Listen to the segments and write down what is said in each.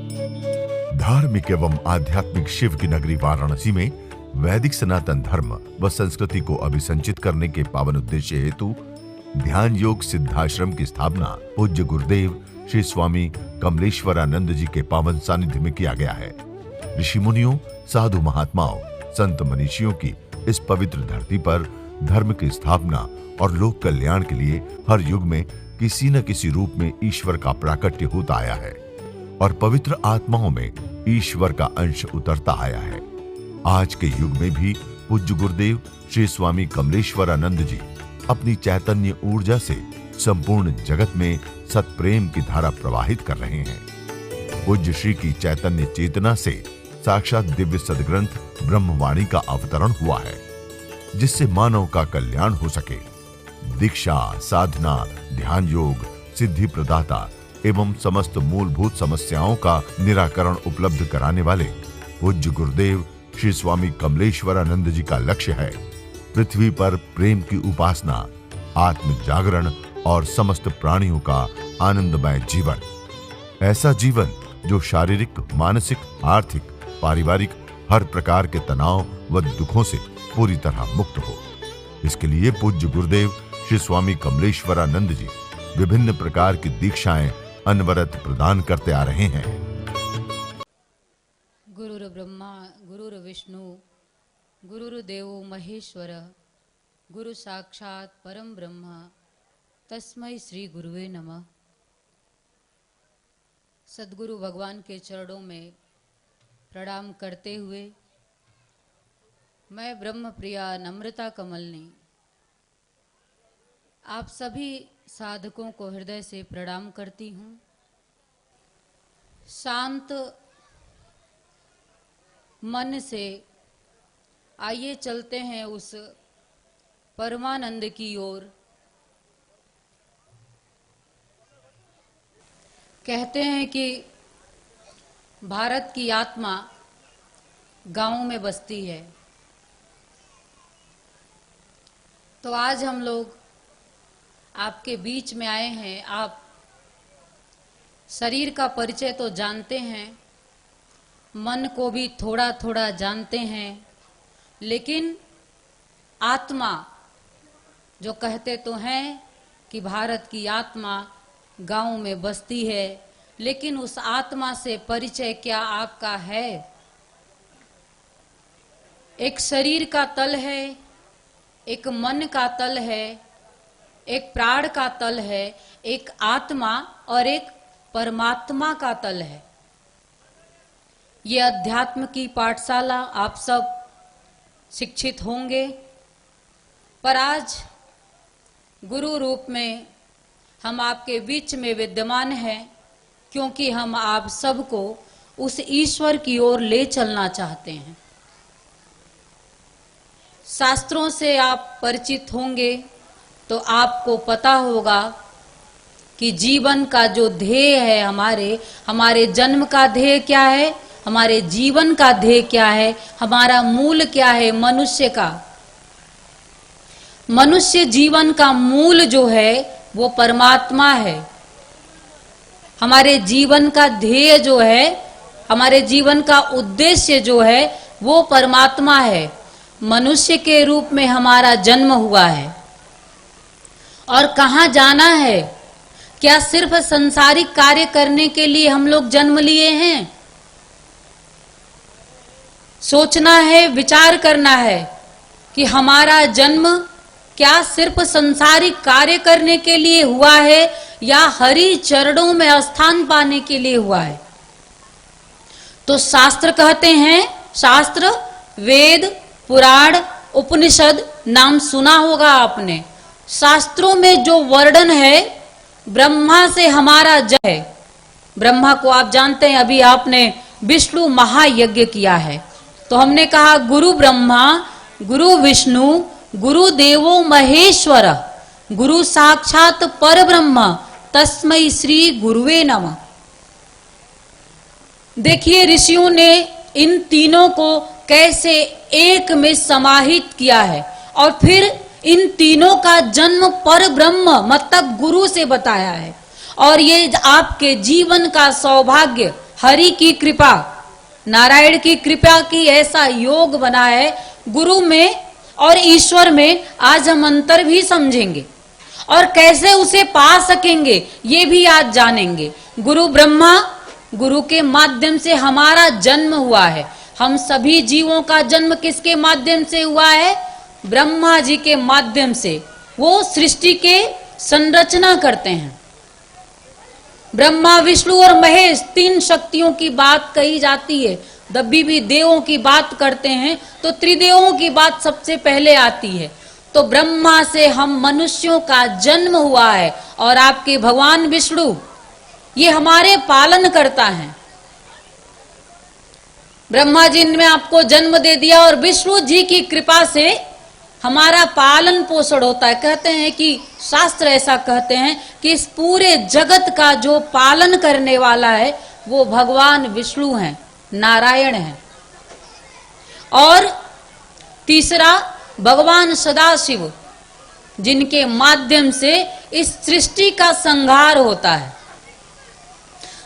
धार्मिक एवं आध्यात्मिक शिव की नगरी वाराणसी में वैदिक सनातन धर्म व संस्कृति को अभिसंचित करने के पावन उद्देश्य हेतु ध्यान योग सिद्धाश्रम की स्थापना पूज्य गुरुदेव श्री स्वामी कमलेश्वरानंद जी के पावन सानिध्य में किया गया है। ऋषि मुनियों, साधु महात्माओं, संत मनीषियों की इस पवित्र धरती पर धर्म की स्थापना और लोक कल्याण के लिए हर युग में किसी न किसी रूप में ईश्वर का प्राकट्य होता आया है और पवित्र आत्माओं में ईश्वर का अंश उतरता आया है। आज के युग में भी पूज्य गुरुदेव श्री स्वामी कमलेश्वरानंद जी अपनी चैतन्य ऊर्जा से संपूर्ण जगत में सत्प्रेम की धारा प्रवाहित कर रहे हैं। पूज्य श्री की चैतन्य चेतना से साक्षात दिव्य सदग्रंथ ब्रह्मवाणी का अवतरण हुआ है, जिससे मानव का कल्याण हो सके। दीक्षा, साधना, ध्यान योग, सिद्धि प्रदाता एवं समस्त मूलभूत समस्याओं का निराकरण उपलब्ध कराने वाले पूज्य गुरुदेव श्री स्वामी कमलेश्वरानंद जी का लक्ष्य है पृथ्वी पर प्रेम की उपासना, आत्म जागरण और समस्त प्राणियों का आनंदमय जीवन। ऐसा जीवन जो शारीरिक, मानसिक, आर्थिक, पारिवारिक हर प्रकार के तनाव व दुखों से पूरी तरह मुक्त हो। इसके लिए पूज्य गुरुदेव श्री स्वामी कमलेश्वरानंद जी विभिन्न प्रकार की दीक्षाएं अनवरत प्रदान करते आ रहे हैं। गुरुर् ब्रह्मा गुरुर्विष्णु गुरुर्देवो महेश्वर गुरु साक्षात परम ब्रह्म तस्मै श्री गुरुवे नमः। सद्गुरु भगवान के चरणों में प्रणाम करते हुए मैं ब्रह्म प्रिया नम्रता कमलनी आप सभी साधकों को हृदय से प्रणाम करती हूँ। शांत मन से आइए चलते हैं उस परमानंद की ओर। कहते हैं कि भारत की आत्मा गांवों में बसती है, तो आज हम लोग आपके बीच में आए हैं। आप शरीर का परिचय तो जानते हैं, मन को भी थोड़ा थोड़ा जानते हैं, लेकिन आत्मा जो कहते तो हैं कि भारत की आत्मा गांव में बसती है, लेकिन उस आत्मा से परिचय क्या आपका है? एक शरीर का तल है, एक मन का तल है, एक प्राण का तल है, एक आत्मा और एक परमात्मा का तल है। ये अध्यात्म की पाठशाला आप सब शिक्षित होंगे, पर आज गुरु रूप में हम आपके बीच में विद्यमान हैं, क्योंकि हम आप सबको उस ईश्वर की ओर ले चलना चाहते हैं। शास्त्रों से आप परिचित होंगे तो आपको पता होगा कि जीवन का जो ध्येय है, हमारे जन्म का ध्येय क्या है, हमारे जीवन का ध्येय क्या है, हमारा मूल क्या है। मनुष्य जीवन का मूल जो है वो परमात्मा है। हमारे जीवन का ध्येय जो है, हमारे जीवन का उद्देश्य जो है वो परमात्मा है। मनुष्य के रूप में हमारा जन्म हुआ है और कहाँ जाना है? क्या सिर्फ संसारिक कार्य करने के लिए हम लोग जन्म लिए हैं? सोचना है, विचार करना है कि हमारा जन्म क्या सिर्फ संसारिक कार्य करने के लिए हुआ है या हरि चरणों में स्थान पाने के लिए हुआ है? तो शास्त्र कहते हैं, शास्त्र, वेद, पुराण, उपनिषद नाम सुना होगा आपने। शास्त्रों में जो वर्णन है, ब्रह्मा से हमारा जन्म है। ब्रह्मा को आप जानते हैं, अभी आपने विष्णु महायज्ञ किया है, तो हमने कहा गुरु ब्रह्मा गुरु विष्णु गुरु देवो महेश्वर गुरु साक्षात पर ब्रह्म तस्मै श्री गुरुवे नमः। देखिए ऋषियों ने इन तीनों को कैसे एक में समाहित किया है और फिर इन तीनों का जन्म पर ब्रह्म मतलब गुरु से बताया है। और ये आपके जीवन का सौभाग्य हरि की कृपा, नारायण की कृपा की ऐसा योग बना है गुरु में और ईश्वर में। आज हम अंतर भी समझेंगे और कैसे उसे पा सकेंगे ये भी आज जानेंगे। गुरु ब्रह्मा, गुरु के माध्यम से हमारा जन्म हुआ है। हम सभी जीवों का जन्म किसके माध्यम से हुआ है? ब्रह्मा जी के माध्यम से। वो सृष्टि के संरचना करते हैं। ब्रह्मा, विष्णु और महेश, तीन शक्तियों की बात कही जाती है। जब भी देवों की बात करते हैं तो त्रिदेवों की बात सबसे पहले आती है। तो ब्रह्मा से हम मनुष्यों का जन्म हुआ है और आपके भगवान विष्णु ये हमारे पालन करता है। ब्रह्मा जी ने आपको जन्म दे दिया और विष्णु जी की कृपा से हमारा पालन पोषण होता है। कहते हैं कि शास्त्र ऐसा कहते हैं कि इस पूरे जगत का जो पालन करने वाला है वो भगवान विष्णु हैं, नारायण हैं। और तीसरा भगवान सदाशिव, जिनके माध्यम से इस सृष्टि का संहार होता है।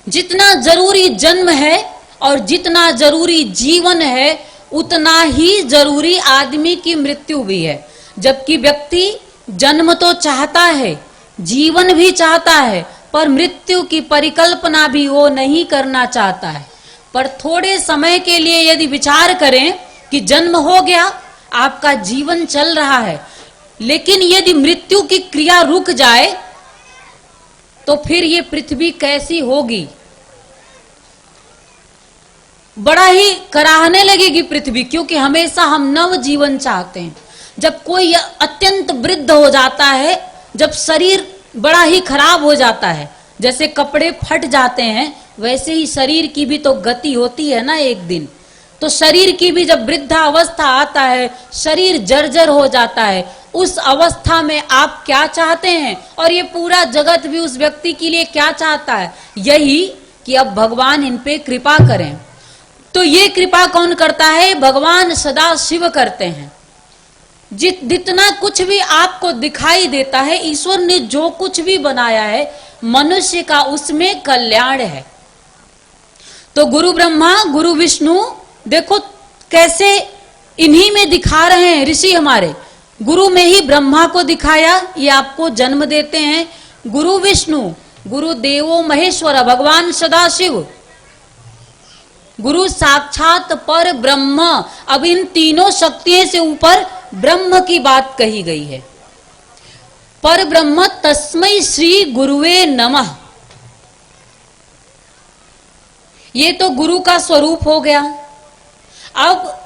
जितना जरूरी जन्म है और जितना जरूरी जीवन है उतना ही जरूरी आदमी की मृत्यु भी है। जबकि व्यक्ति जन्म तो चाहता है, जीवन भी चाहता है, पर मृत्यु की परिकल्पना भी वो नहीं करना चाहता है। पर थोड़े समय के लिए यदि विचार करें कि जन्म हो गया, आपका जीवन चल रहा है, लेकिन यदि मृत्यु की क्रिया रुक जाए तो फिर ये पृथ्वी कैसी होगी? बड़ा ही कराहने लगेगी पृथ्वी, क्योंकि हमेशा हम नव जीवन चाहते हैं। जब कोई अत्यंत वृद्ध हो जाता है, जब शरीर बड़ा ही खराब हो जाता है, जैसे कपड़े फट जाते हैं, वैसे ही शरीर की भी तो गति होती है ना एक दिन। तो शरीर की भी जब वृद्धावस्था आता है, शरीर जर्जर हो जाता है, उस अवस्था में आप क्या चाहते हैं? और ये पूरा जगत भी उस व्यक्ति के लिए क्या चाहता है? यही कि अब भगवान इन पे कृपा करें। तो ये कृपा कौन करता है? भगवान सदा शिव करते हैं। जितना कुछ भी आपको दिखाई देता है, ईश्वर ने जो कुछ भी बनाया है मनुष्य का, उसमें कल्याण है। तो गुरु ब्रह्मा, गुरु विष्णु, देखो कैसे इन्हीं में दिखा रहे हैं ऋषि हमारे। गुरु में ही ब्रह्मा को दिखाया, ये आपको जन्म देते हैं। गुरु विष्णु, गुरु देवो महेश्वर, भगवान सदाशिव, गुरु साक्षात पर ब्रह्म। अब इन तीनों शक्तियों से ऊपर ब्रह्म की बात कही गई है। पर ब्रह्म तस्मै श्री गुरुवे नमः। ये तो गुरु का स्वरूप हो गया। अब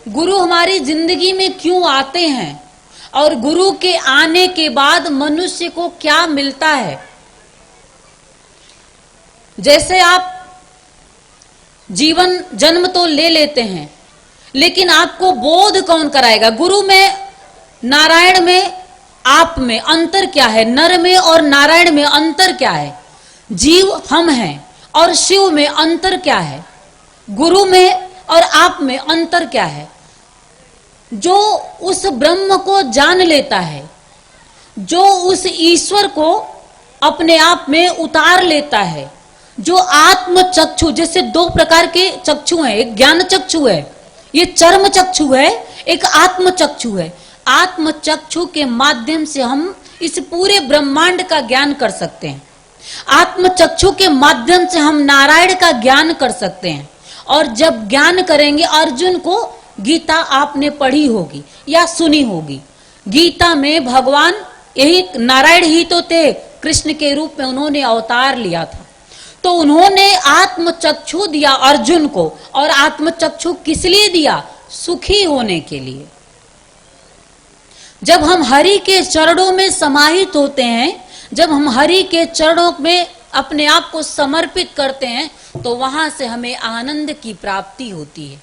गुरु हमारी जिंदगी में क्यों आते हैं और गुरु के आने के बाद मनुष्य को क्या मिलता है? जैसे आप जीवन जन्म तो ले लेते हैं, लेकिन आपको बोध कौन कराएगा? गुरु में, नारायण में, आप में अंतर क्या है? नर में और नारायण में अंतर क्या है? जीव हम हैं और शिव में अंतर क्या है? गुरु में और आप में अंतर क्या है? जो उस ब्रह्म को जान लेता है, जो उस ईश्वर को अपने आप में उतार लेता है, जो आत्म चक्षु, जैसे दो प्रकार के चक्षु हैं, एक ज्ञान चक्षु है, ये चर्म चक्षु है, एक आत्म चक्षु है। आत्म चक्षु के माध्यम से हम इस पूरे ब्रह्मांड का ज्ञान कर सकते हैं। आत्म चक्षु के माध्यम से हम नारायण का ज्ञान कर सकते हैं। और जब ज्ञान करेंगे, अर्जुन को गीता आपने पढ़ी होगी या सुनी होगी। गीता में भगवान यही नारायण ही तो थे, कृष्ण के रूप में उन्होंने अवतार लिया था। तो उन्होंने आत्मचक्षु दिया अर्जुन को, और आत्मचक्षु किस लिए दिया? सुखी होने के लिए। जब हम हरि के चरणों में समाहित होते हैं, जब हम हरि के चरणों में अपने आप को समर्पित करते हैं, तो वहां से हमें आनंद की प्राप्ति होती है।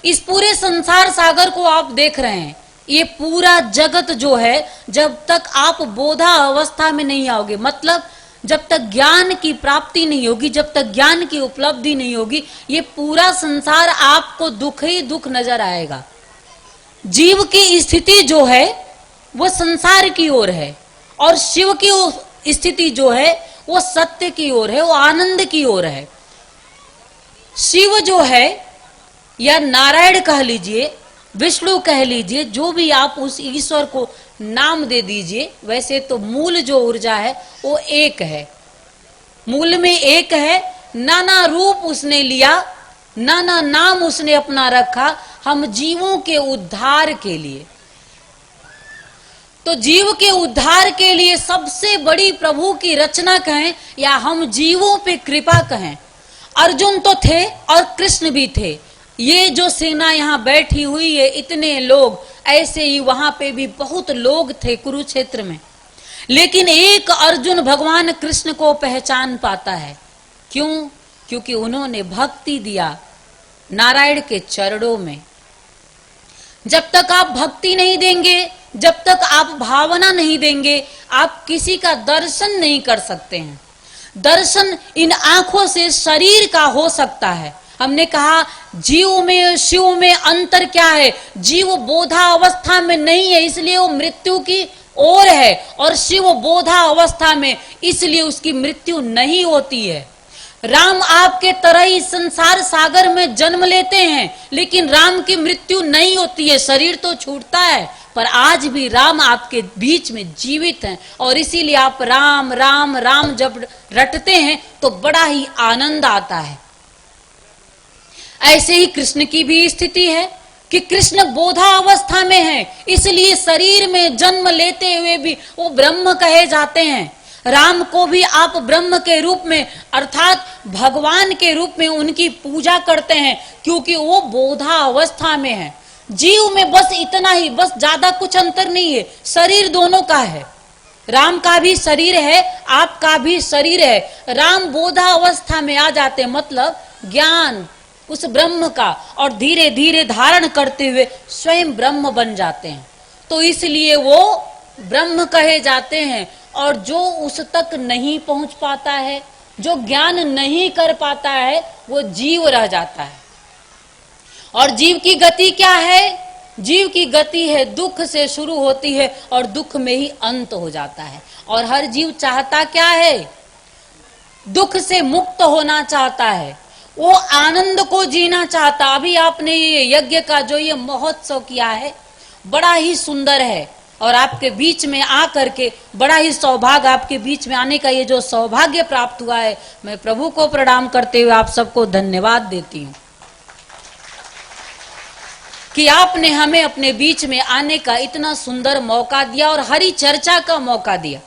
इस पूरे संसार सागर को आप देख रहे हैं, ये पूरा जगत जो है, जब तक आप बोधा अवस्था में नहीं आओगे, मतलब जब तक ज्ञान की प्राप्ति नहीं होगी, जब तक ज्ञान की उपलब्धि नहीं होगी, ये पूरा संसार आपको दुख ही दुख नजर आएगा। जीव की स्थिति जो है वो संसार की ओर है, और शिव की स्थिति जो है वो सत्य की ओर है, वो आनंद की ओर है। शिव जो है या नारायण कह लीजिए, विष्णु कह लीजिए, जो भी आप उस ईश्वर को नाम दे दीजिए, वैसे तो मूल जो ऊर्जा है वो एक है, मूल में एक है। नाना रूप उसने लिया, नाना नाम उसने अपना रखा हम जीवों के उद्धार के लिए। तो जीव के उद्धार के लिए सबसे बड़ी प्रभु की रचना कहें या हम जीवों पे कृपा कहें। अर्जुन तो थे और कृष्ण भी थे। ये जो सेना यहाँ बैठी हुई है, इतने लोग, ऐसे ही वहां पे भी बहुत लोग थे कुरुक्षेत्र में। लेकिन एक अर्जुन भगवान कृष्ण को पहचान पाता है। क्यों? क्योंकि उन्होंने भक्ति दिया नारायण के चरणों में। जब तक आप भक्ति नहीं देंगे, जब तक आप भावना नहीं देंगे, आप किसी का दर्शन नहीं कर सकते हैं। दर्शन इन आंखों से शरीर का हो सकता है। हमने कहा जीव में शिव में अंतर क्या है? जीव बोधा अवस्था में नहीं है, इसलिए वो मृत्यु की ओर है, और शिव बोधा अवस्था में, इसलिए उसकी मृत्यु नहीं होती है। राम आपके तरह ही संसार सागर में जन्म लेते हैं, लेकिन राम की मृत्यु नहीं होती है। शरीर तो छूटता है, पर आज भी राम आपके बीच में जीवित हैं, और इसीलिए आप राम राम राम जब रटते हैं तो बड़ा ही आनंद आता है। ऐसे ही कृष्ण की भी स्थिति है कि कृष्ण बोधा अवस्था में है, इसलिए शरीर में जन्म लेते हुए भी वो ब्रह्म कहे जाते हैं। राम को भी आप ब्रह्म के रूप में अर्थात भगवान के रूप में उनकी पूजा करते हैं, क्योंकि वो बोधा अवस्था में है। जीव में बस इतना ही, बस ज्यादा कुछ अंतर नहीं है। शरीर दोनों का है, राम का भी शरीर है, आपका भी शरीर है। राम बोधा अवस्था में आ जाते, मतलब ज्ञान उस ब्रह्म का, और धीरे धीरे धारण करते हुए स्वयं ब्रह्म बन जाते हैं। तो इसलिए वो ब्रह्म कहे जाते हैं। और जो उस तक नहीं पहुंच पाता है, जो ज्ञान नहीं कर पाता है, वो जीव रह जाता है। और जीव की गति क्या है? जीव की गति है दुख से शुरू होती है और दुख में ही अंत हो जाता है। और हर जीव चाहता क्या है? दुख से मुक्त होना चाहता है, वो आनंद को जीना चाहता। अभी आपने ये यज्ञ का जो ये महोत्सव किया है, बड़ा ही सुंदर है, और आपके बीच में आकर के बड़ा ही सौभाग्य, आपके बीच में आने का ये जो सौभाग्य प्राप्त हुआ है, मैं प्रभु को प्रणाम करते हुए आप सबको धन्यवाद देती हूँ कि आपने हमें अपने बीच में आने का इतना सुंदर मौका दिया और हरी चर्चा का मौका दिया।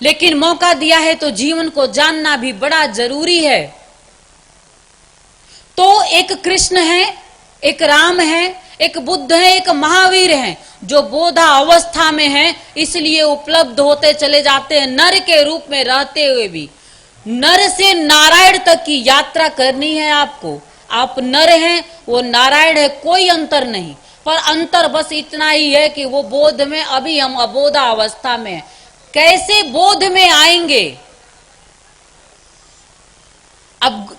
लेकिन मौका दिया है तो जीवन को जानना भी बड़ा जरूरी है। तो एक कृष्ण है, एक राम है, एक बुद्ध है, एक महावीर है, जो बोधा अवस्था में है, इसलिए उपलब्ध होते चले जाते हैं। नर के रूप में रहते हुए भी नर से नारायण तक की यात्रा करनी है आपको। आप नर हैं, वो नारायण है, कोई अंतर नहीं। पर अंतर बस इतना ही है कि वो बोध में, अभी हम अबोधा अवस्था में हैं। कैसे बोध में आएंगे? अब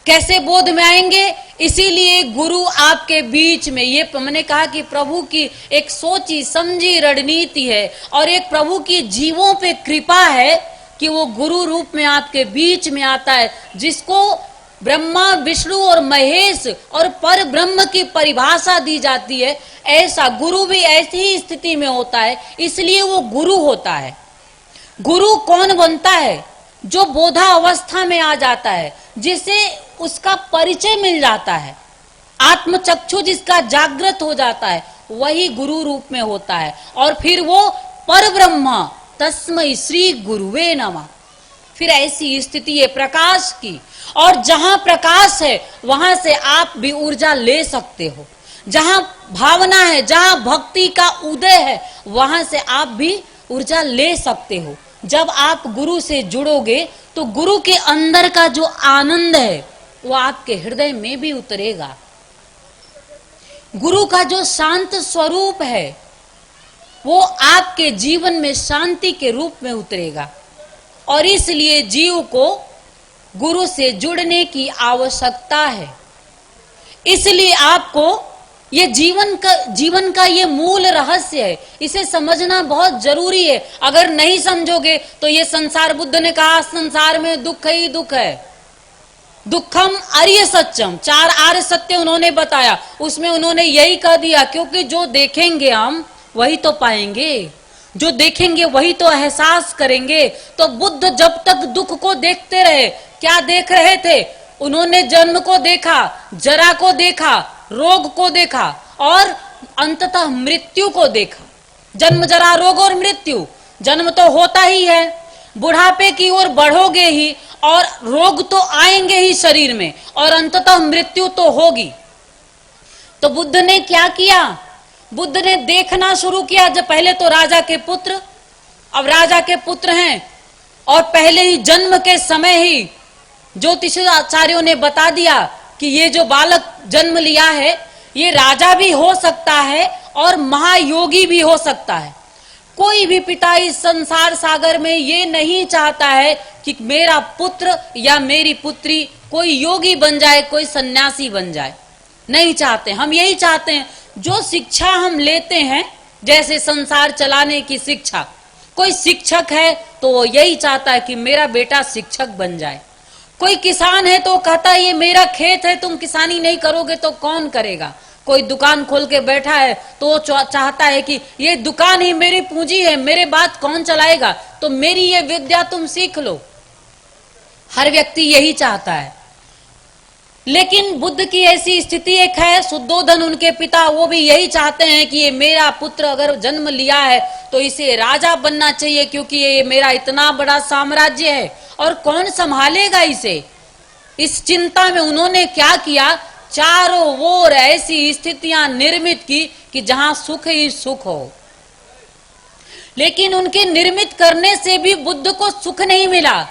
कैसे बोध में आएंगे? इसीलिए गुरु आपके बीच में, ये मैंने कहा कि प्रभु की एक सोची समझी रणनीति है, और एक प्रभु की जीवों पे कृपा है कि वो गुरु रूप में आपके बीच में आता है, जिसको ब्रह्मा विष्णु और महेश और पर ब्रह्म की परिभाषा दी जाती है। ऐसा गुरु भी ऐसी ही स्थिति में होता है, इसलिए वो गुरु होता है। गुरु कौन बनता है? जो बोधा अवस्था में आ जाता है, जिसे उसका परिचय मिल जाता है, आत्मचक्षु जिसका जागृत हो जाता है, वही गुरु रूप में होता है। और फिर वो पर ब्रह्म तस्मै श्री गुरुवे नमः। फिर ऐसी स्थिति है प्रकाश की, और जहां प्रकाश है वहां से आप भी ऊर्जा ले सकते हो। जहां भावना है, जहां भक्ति का उदय है, वहां से आप भी ऊर्जा ले सकते हो। जब आप गुरु से जुड़ोगे तो गुरु के अंदर का जो आनंद है वो आपके हृदय में भी उतरेगा। गुरु का जो शांत स्वरूप है वो आपके जीवन में शांति के रूप में उतरेगा। और इसलिए जीव को गुरु से जुड़ने की आवश्यकता है। इसलिए आपको ये जीवन का ये मूल रहस्य है, इसे समझना बहुत जरूरी है। अगर नहीं समझोगे तो ये संसार, बुद्ध ने कहा संसार में दुख ही दुख है, दुखम आर्य सत्यम, 4 आर्य सत्य उन्होंने बताया। उसमें उन्होंने यही कह दिया, क्योंकि जो देखेंगे हम वही तो पाएंगे, जो देखेंगे वही तो एहसास करेंगे। तो बुद्ध जब तक दुख को देखते रहे, क्या देख रहे थे? उन्होंने जन्म को देखा, जरा को देखा, रोग को देखा और अंततः मृत्यु को देखा। जन्म, जरा, रोग और मृत्यु। जन्म तो होता ही है, बुढ़ापे की ओर बढ़ोगे ही और रोग तो आएंगे ही शरीर में और अंततः मृत्यु तो होगी। तो बुद्ध ने क्या किया? बुद्ध ने देखना शुरू किया। जब पहले तो राजा के पुत्र, अब राजा के पुत्र हैं और पहले ही जन्म के समय ही ज्योतिषाचार्यों ने बता दिया कि ये जो बालक जन्म लिया है ये राजा भी हो सकता है और महायोगी भी हो सकता है। कोई भी पिता इस संसार सागर में ये नहीं चाहता है कि मेरा पुत्र या मेरी पुत्री कोई योगी बन जाए, कोई सन्यासी बन जाए, नहीं चाहते। हम यही चाहते हैं, जो शिक्षा हम लेते हैं, जैसे संसार चलाने की शिक्षा, कोई शिक्षक है तो वो यही चाहता है कि मेरा बेटा शिक्षक बन जाए। कोई किसान है तो कहता है ये मेरा खेत है, तुम किसानी नहीं करोगे तो कौन करेगा। कोई दुकान खोल के बैठा है तो वो चाहता है कि ये दुकान ही मेरी पूंजी है, मेरे बाद कौन चलाएगा, तो मेरी ये विद्या तुम सीख लो। हर व्यक्ति यही चाहता है। लेकिन बुद्ध की ऐसी स्थिति एक है, शुद्धोधन उनके पिता, वो भी यही चाहते हैं कि ये मेरा पुत्र अगर जन्म लिया है तो इसे राजा बनना चाहिए, क्योंकि ये मेरा इतना बड़ा साम्राज्य है और कौन संभालेगा इसे। इस चिंता में उन्होंने क्या किया, चारों ओर ऐसी स्थितियां निर्मित की कि जहां सुख ही सुख हो। लेकिन उनके निर्मित करने से भी बुद्ध को सुख नहीं मिला,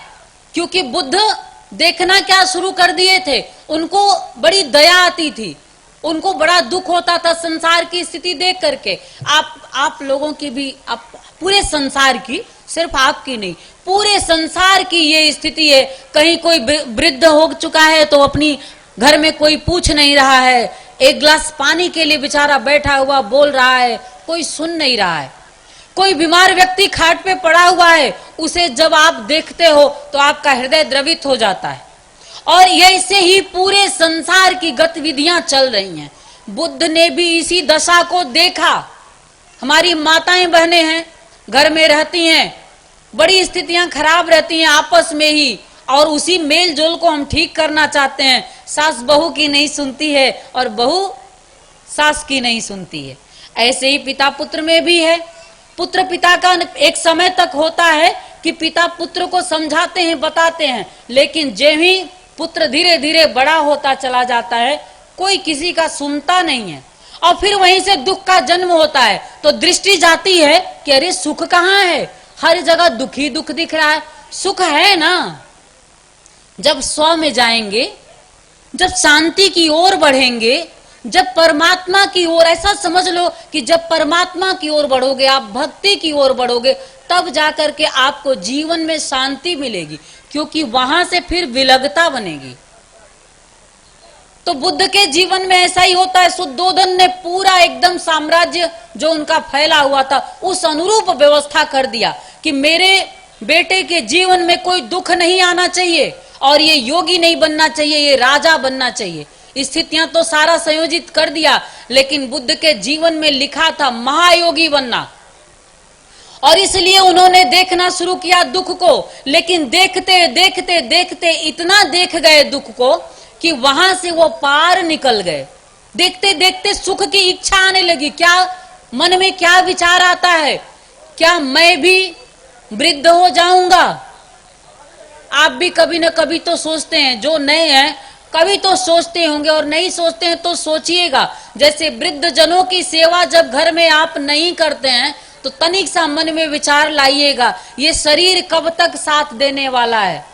क्योंकि बुद्ध देखना क्या शुरू कर दिए थे, उनको बड़ी दया आती थी, उनको बड़ा दुख होता था संसार की स्थिति देख करके। आप लोगों की भी, आप पूरे संसार की, सिर्फ आपकी नहीं, पूरे संसार की ये स्थिति है। कहीं कोई वृद्ध हो चुका है तो अपनी घर में कोई पूछ नहीं रहा है, एक गिलास पानी के लिए बेचारा बैठा हुआ बोल रहा है, कोई सुन नहीं रहा है। कोई बीमार व्यक्ति खाट पे पड़ा हुआ है, उसे जब आप देखते हो तो आपका हृदय द्रवित हो जाता है। और ऐसे ही पूरे संसार की गतिविधियां चल रही हैं। बुद्ध ने भी इसी दशा को देखा। हमारी माताएं बहनें हैं, घर में रहती हैं, बड़ी स्थितियां खराब रहती हैं आपस में ही, और उसी मेल जोल को हम ठीक करना चाहते हैं। सास बहू की नहीं सुनती है और बहू सास की नहीं सुनती है। ऐसे ही पिता पुत्र में भी है। पुत्र पिता का एक समय तक होता है कि पिता पुत्र को समझाते हैं, बताते हैं, लेकिन जब ही पुत्र धीरे धीरे बड़ा होता चला जाता है, कोई किसी का सुनता नहीं है और फिर वहीं से दुख का जन्म होता है। तो दृष्टि जाती है कि अरे सुख कहाँ है, हर जगह दुख ही दुख दिख रहा है। सुख है ना, जब स्व में जाएंगे, जब शांति की ओर बढ़ेंगे, जब परमात्मा की ओर, ऐसा समझ लो कि जब परमात्मा की ओर बढ़ोगे, आप भक्ति की ओर बढ़ोगे, तब जाकर के आपको जीवन में शांति मिलेगी, क्योंकि वहां से फिर विलगता बनेगी। तो बुद्ध के जीवन में ऐसा ही होता है। शुद्धोधन ने पूरा एकदम साम्राज्य जो उनका फैला हुआ था उस अनुरूप व्यवस्था कर दिया कि मेरे बेटे के जीवन में कोई दुख नहीं आना चाहिए और ये योगी नहीं बनना चाहिए, ये राजा बनना चाहिए। स्थितियां तो सारा संयोजित कर दिया, लेकिन बुद्ध के जीवन में लिखा था महायोगी बनना, और इसलिए उन्होंने देखना शुरू किया दुख को। लेकिन देखते देखते देखते इतना देख गए दुख को कि वहां से वो पार निकल गए। देखते देखते सुख की इच्छा आने लगी। क्या मन में क्या विचार आता है, क्या मैं भी वृद्ध हो जाऊंगा? आप भी कभी न कभी तो सोचते हैं, जो नए हैं कभी तो सोचते होंगे, और नहीं सोचते हैं तो सोचिएगा। जैसे वृद्ध जनों की सेवा जब घर में आप नहीं करते हैं तो तनिक सा मन में विचार लाइएगा, ये शरीर कब तक साथ देने वाला है।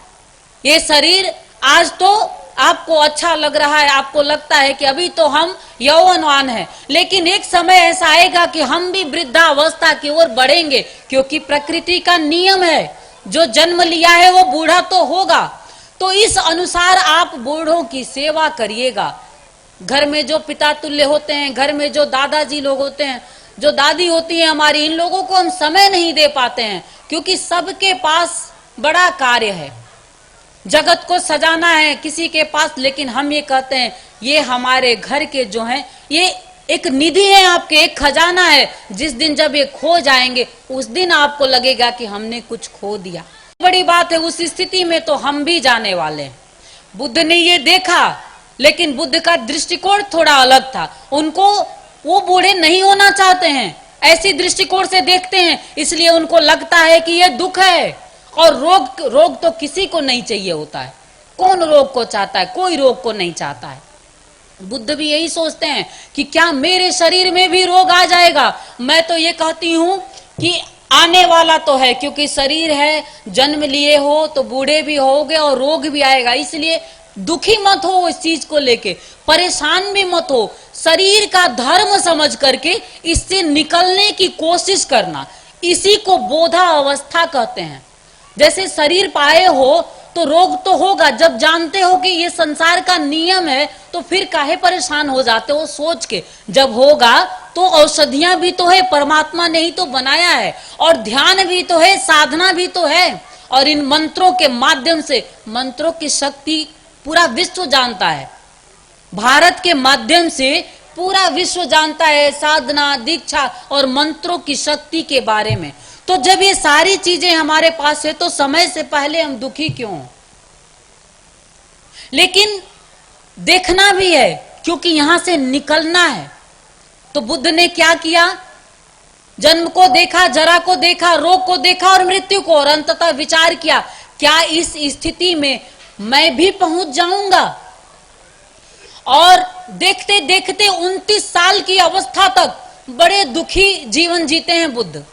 ये शरीर आज तो आपको अच्छा लग रहा है, आपको लगता है कि अभी तो हम यौवनवान हैं, लेकिन एक समय ऐसा आएगा कि हम भी वृद्धावस्था की ओर बढ़ेंगे, क्योंकि प्रकृति का नियम है, जो जन्म लिया है वो बूढ़ा तो होगा। तो इस अनुसार आप बूढ़ों की सेवा करिएगा। घर में जो पिता तुल्य होते हैं, घर में जो दादाजी लोग होते हैं, जो दादी होती है हमारी, इन लोगों को हम समय नहीं दे पाते हैं, क्योंकि सबके पास बड़ा कार्य है। जगत को सजाना है किसी के पास, लेकिन हम ये कहते हैं ये हमारे घर के जो हैं ये एक निधि है आपके, एक खजाना है। जिस दिन जब ये खो जाएंगे उस दिन आपको लगेगा कि हमने कुछ खो दिया। बड़ी बात है, उस स्थिति में तो हम भी जाने वाले हैं। बुद्ध ने ये देखा, लेकिन बुद्ध का दृष्टिकोण थोड़ा अलग था। उनको वो बूढ़े नहीं होना चाहते हैं, ऐसी दृष्टिकोण से देखते हैं, इसलिए उनको लगता है कि ये दुख है। और रोग तो किसी को नहीं चाहिए होता है। कौन रोग को चाहता है? कोई रोग को नहीं चाहता है। बुद्ध भी यही सोचते हैं कि क्या मेरे शरीर में भी रोग आ जाएगा। मैं तो ये कहती हूं कि आने वाला तो है, क्योंकि शरीर है, जन्म लिए हो तो बूढ़े भी होगे और रोग भी आएगा। इसलिए दुखी मत हो, इस चीज को लेके परेशान भी मत हो। शरीर का धर्म समझ करके इससे निकलने की कोशिश करना, इसी को बोधा अवस्था कहते हैं। जैसे शरीर पाए हो तो रोग तो होगा, जब जानते हो कि ये संसार का नियम है तो फिर काहे परेशान हो जाते हो सोच के। जब होगा तो औषधियां भी तो है, परमात्मा ने ही तो बनाया है, और ध्यान भी तो है, साधना भी तो है। और इन मंत्रों के माध्यम से, मंत्रों की शक्ति पूरा विश्व जानता है, भारत के माध्यम से पूरा विश्व जानता है साधना, दीक्षा और मंत्रों की शक्ति के बारे में। तो जब ये सारी चीजें हमारे पास है तो समय से पहले हम दुखी क्यों? लेकिन देखना भी है, क्योंकि यहां से निकलना है। तो बुद्ध ने क्या किया? जन्म को देखा, जरा को देखा, रोग को देखा और मृत्यु को, और अंततः विचार किया क्या इस स्थिति में मैं भी पहुंच जाऊंगा। और देखते देखते 29 साल की अवस्था तक बड़े दुखी जीवन जीते हैं बुद्ध।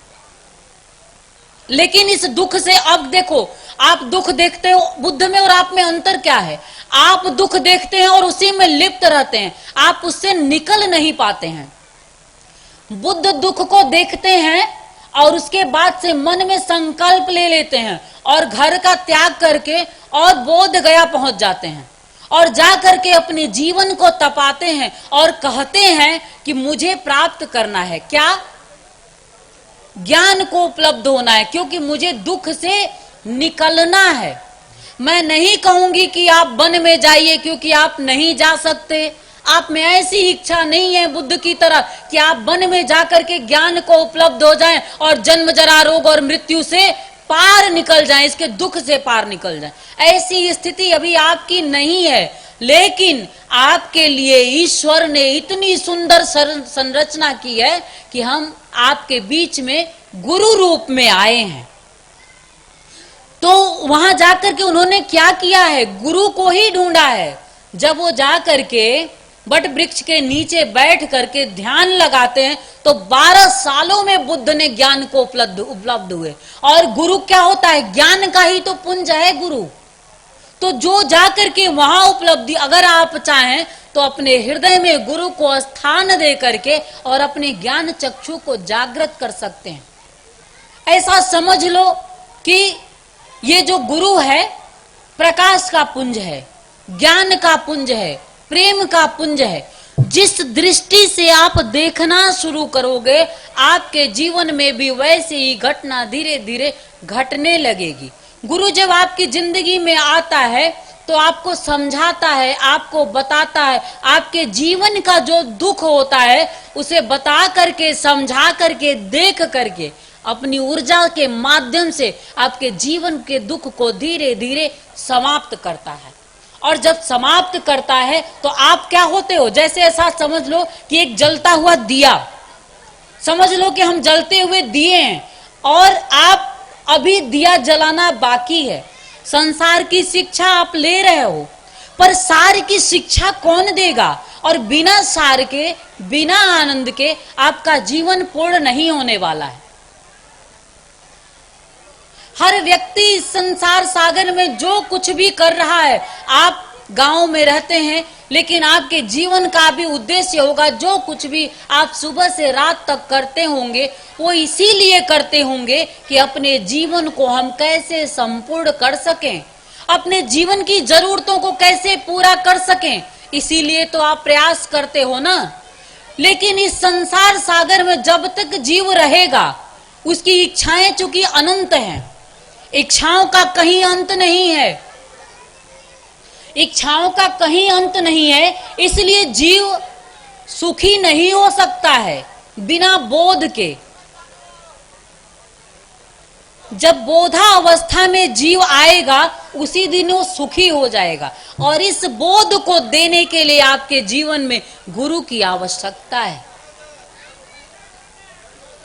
लेकिन इस दुख से, अब देखो, आप दुख देखते हो, बुद्ध में और आप में अंतर क्या है? आप दुख देखते हैं और उसी में लिप्त रहते हैं, आप उससे निकल नहीं पाते हैं। बुद्ध दुख को देखते हैं और उसके बाद से मन में संकल्प ले लेते हैं और घर का त्याग करके और बोध गया पहुंच जाते हैं, और जा करके अपने जीवन को तपाते हैं और कहते हैं कि मुझे प्राप्त करना है क्या? ज्ञान को उपलब्ध होना है, क्योंकि मुझे दुख से निकलना है। मैं नहीं कहूंगी कि आप वन में जाइए, क्योंकि आप नहीं जा सकते। आप में ऐसी इच्छा नहीं है बुद्ध की तरह कि आप वन में जाकर के ज्ञान को उपलब्ध हो जाएं और जन्म जरा रोग और मृत्यु से पार निकल जाएं, इसके दुख से पार निकल जाएं। ऐसी स्थिति अभी आपकी नहीं है। लेकिन आपके लिए ईश्वर ने इतनी सुंदर संरचना की है कि हम आपके बीच में गुरु रूप में आए हैं। तो वहां जाकर के उन्होंने क्या किया है? गुरु को ही ढूंढा है। जब वो जाकर के बट वृक्ष के नीचे बैठ करके ध्यान लगाते हैं तो 12 सालों में बुद्ध ने ज्ञान को उपलब्ध हुए। और गुरु क्या होता है? ज्ञान का ही तो पुंज है गुरु। तो जो जाकर के वहां उपलब्धि, अगर आप चाहें तो अपने हृदय में गुरु को स्थान दे करके और अपने ज्ञान चक्षु को जागृत कर सकते हैं। ऐसा समझ लो कि ये जो गुरु है प्रकाश का पुंज है, ज्ञान का पुंज है, प्रेम का पुंज है। जिस दृष्टि से आप देखना शुरू करोगे आपके जीवन में भी वैसी ही घटना धीरे धीरे घटने लगेगी। गुरु जब आपकी जिंदगी में आता है तो आपको समझाता है, आपको बताता है, आपके जीवन का जो दुख होता है उसे बता करके, समझा करके, देख करके अपनी ऊर्जा के माध्यम से आपके जीवन के दुख को धीरे धीरे समाप्त करता है। और जब समाप्त करता है तो आप क्या होते हो? जैसे ऐसा समझ लो कि एक जलता हुआ दिया, समझ लो कि हम जलते हुए दिए हैं और आप अभी दिया जलाना बाकी है। संसार की शिक्षा आप ले रहे हो, पर सार की शिक्षा कौन देगा? और बिना सार के, बिना आनंद के आपका जीवन पूर्ण नहीं होने वाला है। हर व्यक्ति इस संसार सागर में जो कुछ भी कर रहा है, आप गांव में रहते हैं लेकिन आपके जीवन का भी उद्देश्य होगा। जो कुछ भी आप सुबह से रात तक करते होंगे वो इसीलिए करते होंगे कि अपने जीवन को हम कैसे संपूर्ण कर सकें, अपने जीवन की जरूरतों को कैसे पूरा कर सकें, इसीलिए तो आप प्रयास करते हो ना। लेकिन इस संसार सागर में जब तक जीव रहेगा उसकी इच्छाएं चूंकि अनंत हैं, इच्छाओं का कहीं अंत नहीं है। इच्छाओं का कहीं अंत नहीं है, इसलिए जीव सुखी नहीं हो सकता है बिना बोध के। जब बोधा अवस्था में जीव आएगा उसी दिन वो सुखी हो जाएगा, और इस बोध को देने के लिए आपके जीवन में गुरु की आवश्यकता है।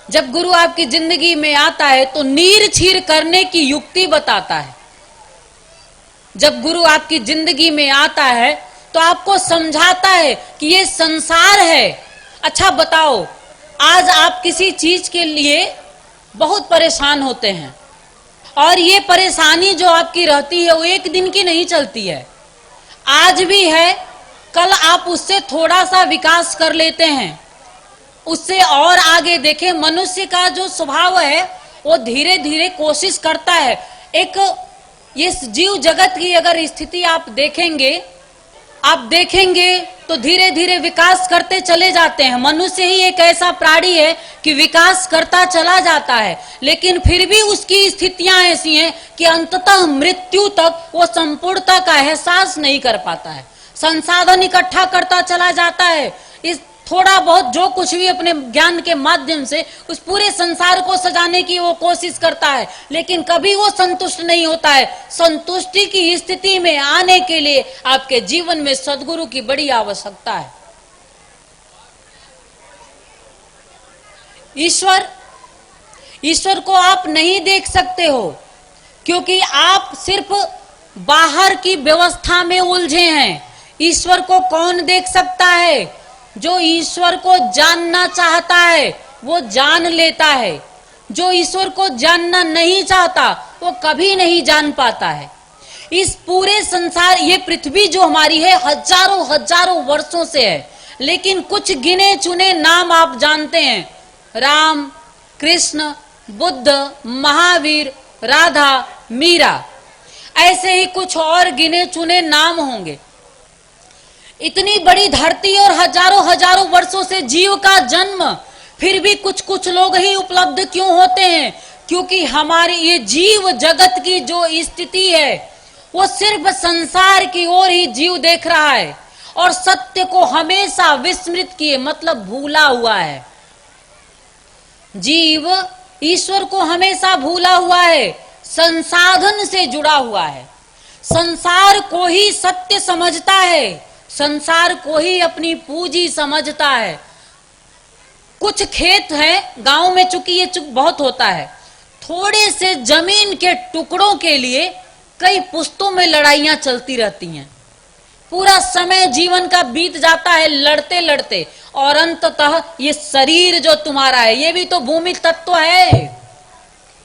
जब गुरु आपकी जिंदगी में आता है तो नीर छीर करने की युक्ति बताता है। जब गुरु आपकी जिंदगी में आता है तो आपको समझाता है कि ये संसार है। अच्छा बताओ, आज आप किसी चीज के लिए बहुत परेशान होते हैं, और ये परेशानी जो आपकी रहती है वो एक दिन की नहीं चलती है, आज भी है, कल आप उससे थोड़ा सा विकास कर लेते हैं, उससे और आगे देखें। मनुष्य का जो स्वभाव है वो धीरे धीरे कोशिश करता है। एक ये जीव जगत की अगर स्थिति आप देखेंगे तो धीरे धीरे विकास करते चले जाते हैं। मनुष्य ही एक ऐसा प्राणी है कि विकास करता चला जाता है, लेकिन फिर भी उसकी स्थितियां ऐसी हैं कि अंततः मृत्यु तक वो संपूर्णता का एहसास नहीं कर पाता है। संसाधन इकट्ठा करता चला जाता है, इस थोड़ा बहुत जो कुछ भी अपने ज्ञान के माध्यम से उस पूरे संसार को सजाने की वो कोशिश करता है, लेकिन कभी वो संतुष्ट नहीं होता है। संतुष्टि की स्थिति में आने के लिए आपके जीवन में सद्गुरु की बड़ी आवश्यकता है। ईश्वर को आप नहीं देख सकते हो, क्योंकि आप सिर्फ बाहर की व्यवस्था में उलझे हैं। ईश्वर को कौन देख सकता है? जो ईश्वर को जानना चाहता है वो जान लेता है, जो ईश्वर को जानना नहीं चाहता वो कभी नहीं जान पाता है। इस पूरे संसार, ये पृथ्वी जो हमारी है हजारों हजारों वर्षों से है, लेकिन कुछ गिने चुने नाम आप जानते हैं, राम, कृष्ण, बुद्ध, महावीर, राधा, मीरा, ऐसे ही कुछ और गिने चुने नाम होंगे। इतनी बड़ी धरती और हजारों हजारों वर्षों से जीव का जन्म, फिर भी कुछ कुछ लोग ही उपलब्ध क्यों होते हैं? क्योंकि हमारी ये जीव जगत की जो स्थिति है वो सिर्फ संसार की ओर ही जीव देख रहा है, और सत्य को हमेशा विस्मृत किए, मतलब भूला हुआ है। जीव ईश्वर को हमेशा भूला हुआ है, संसाधन से जुड़ा हुआ है, संसार को ही सत्य समझता है, संसार को ही अपनी पूंजी समझता है। कुछ खेत है गांव में, चूंकि ये बहुत होता है, थोड़े से जमीन के टुकड़ों के लिए कई पुश्तों में लड़ाइयां चलती रहती हैं। पूरा समय जीवन का बीत जाता है लड़ते लड़ते, और अंततः ये शरीर जो तुम्हारा है ये भी तो भूमि तत्व है,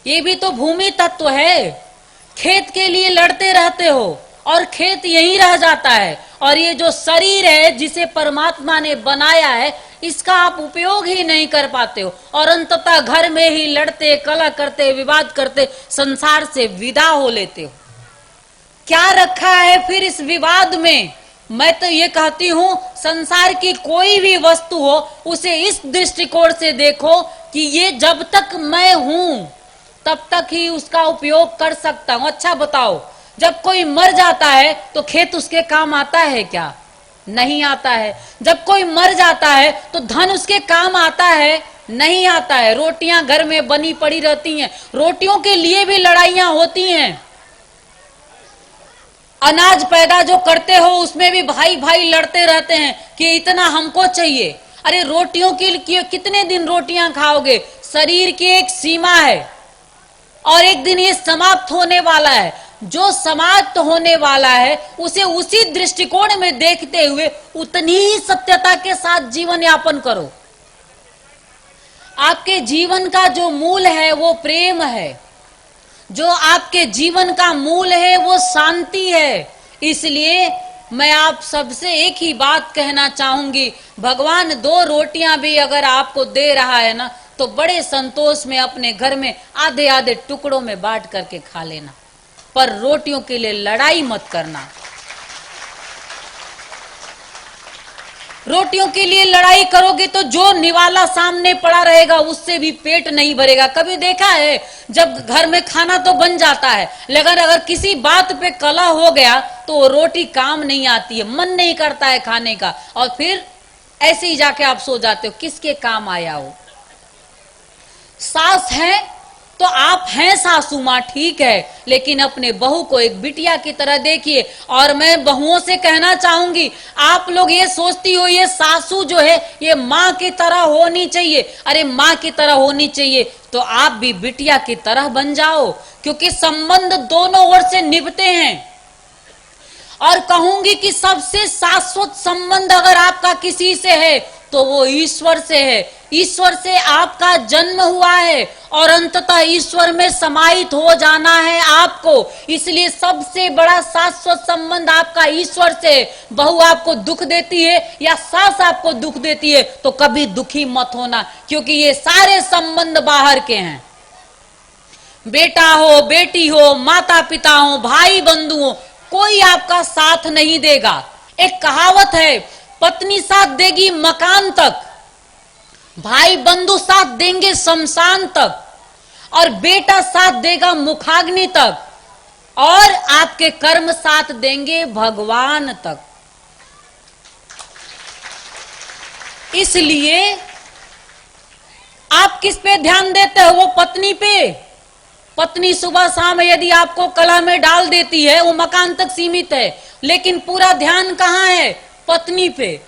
ये भी तो भूमि तत्व है। खेत के लिए लड़ते रहते हो और खेत यहीं रह जाता है, और ये जो शरीर है जिसे परमात्मा ने बनाया है इसका आप उपयोग ही नहीं कर पाते हो, और अंततः घर में ही लड़ते, कलह करते, विवाद करते संसार से विदा हो लेते हो। क्या रखा है फिर इस विवाद में? मैं तो ये कहती हूं, संसार की कोई भी वस्तु हो उसे इस दृष्टिकोण से देखो कि ये जब तक मैं हूं तब तक ही उसका उपयोग कर सकता हूं। अच्छा बताओ, जब कोई मर जाता है तो खेत उसके काम आता है क्या? नहीं आता है। जब कोई मर जाता है तो धन उसके काम आता है? नहीं आता है। रोटियां घर में बनी पड़ी रहती हैं, रोटियों के लिए भी लड़ाइयां होती हैं। अनाज पैदा जो करते हो उसमें भी भाई भाई लड़ते रहते हैं कि इतना हमको चाहिए। अरे रोटियों के लिए कितने दिन रोटियां खाओगे? शरीर की एक सीमा है और एक दिन ये समाप्त होने वाला है। जो समाप्त होने वाला है उसे उसी दृष्टिकोण में देखते हुए उतनी ही सत्यता के साथ जीवन यापन करो। आपके जीवन का जो मूल है वो प्रेम है, जो आपके जीवन का मूल है वो शांति है। इसलिए मैं आप सबसे एक ही बात कहना चाहूंगी, भगवान 2 रोटियां भी अगर आपको दे रहा है ना तो बड़े संतोष में अपने घर में आधे आधे टुकड़ों में बांट करके खा लेना, पर रोटियों के लिए लड़ाई मत करना। रोटियों के लिए लड़ाई करोगे तो जो निवाला सामने पड़ा रहेगा उससे भी पेट नहीं भरेगा। कभी देखा है जब घर में खाना तो बन जाता है, लेकिन अगर किसी बात पे कलह हो गया तो वो रोटी काम नहीं आती है, मन नहीं करता है खाने का, और फिर ऐसे ही जाके आप सो जाते हो। किसके काम आया हो? सास है तो आप हैं सासू मां, ठीक है, लेकिन अपने बहू को एक बिटिया की तरह देखिए। और मैं बहुओं से कहना चाहूंगी, आप लोग ये सोचती हो ये सासू जो है ये मां की तरह होनी चाहिए, अरे मां की तरह होनी चाहिए तो आप भी बिटिया की तरह बन जाओ, क्योंकि संबंध दोनों ओर से निभते हैं। और कहूंगी कि सबसे शाश्वत संबंध अगर आपका किसी से है तो वो ईश्वर से है। ईश्वर से आपका जन्म हुआ है और अंततः ईश्वर में समाहित हो जाना है आपको, इसलिए सबसे बड़ा शाश्वत संबंध आपका ईश्वर से है। बहू आपको दुख देती है या सास आपको दुख देती है तो कभी दुखी मत होना, क्योंकि ये सारे संबंध बाहर के हैं। बेटा हो, बेटी हो, माता पिता हो, भाई बंधु हो, कोई आपका साथ नहीं देगा। एक कहावत है, पत्नी साथ देगी मकान तक, भाई बंधु साथ देंगे शमशान तक, और बेटा साथ देगा मुखाग्नि तक, और आपके कर्म साथ देंगे भगवान तक। इसलिए आप किस पे ध्यान देते हो? वो पत्नी पे। पत्नी सुबह शाम यदि आपको कला में डाल देती है वो मकान तक सीमित है, लेकिन पूरा ध्यान कहां है? पत्नी पे।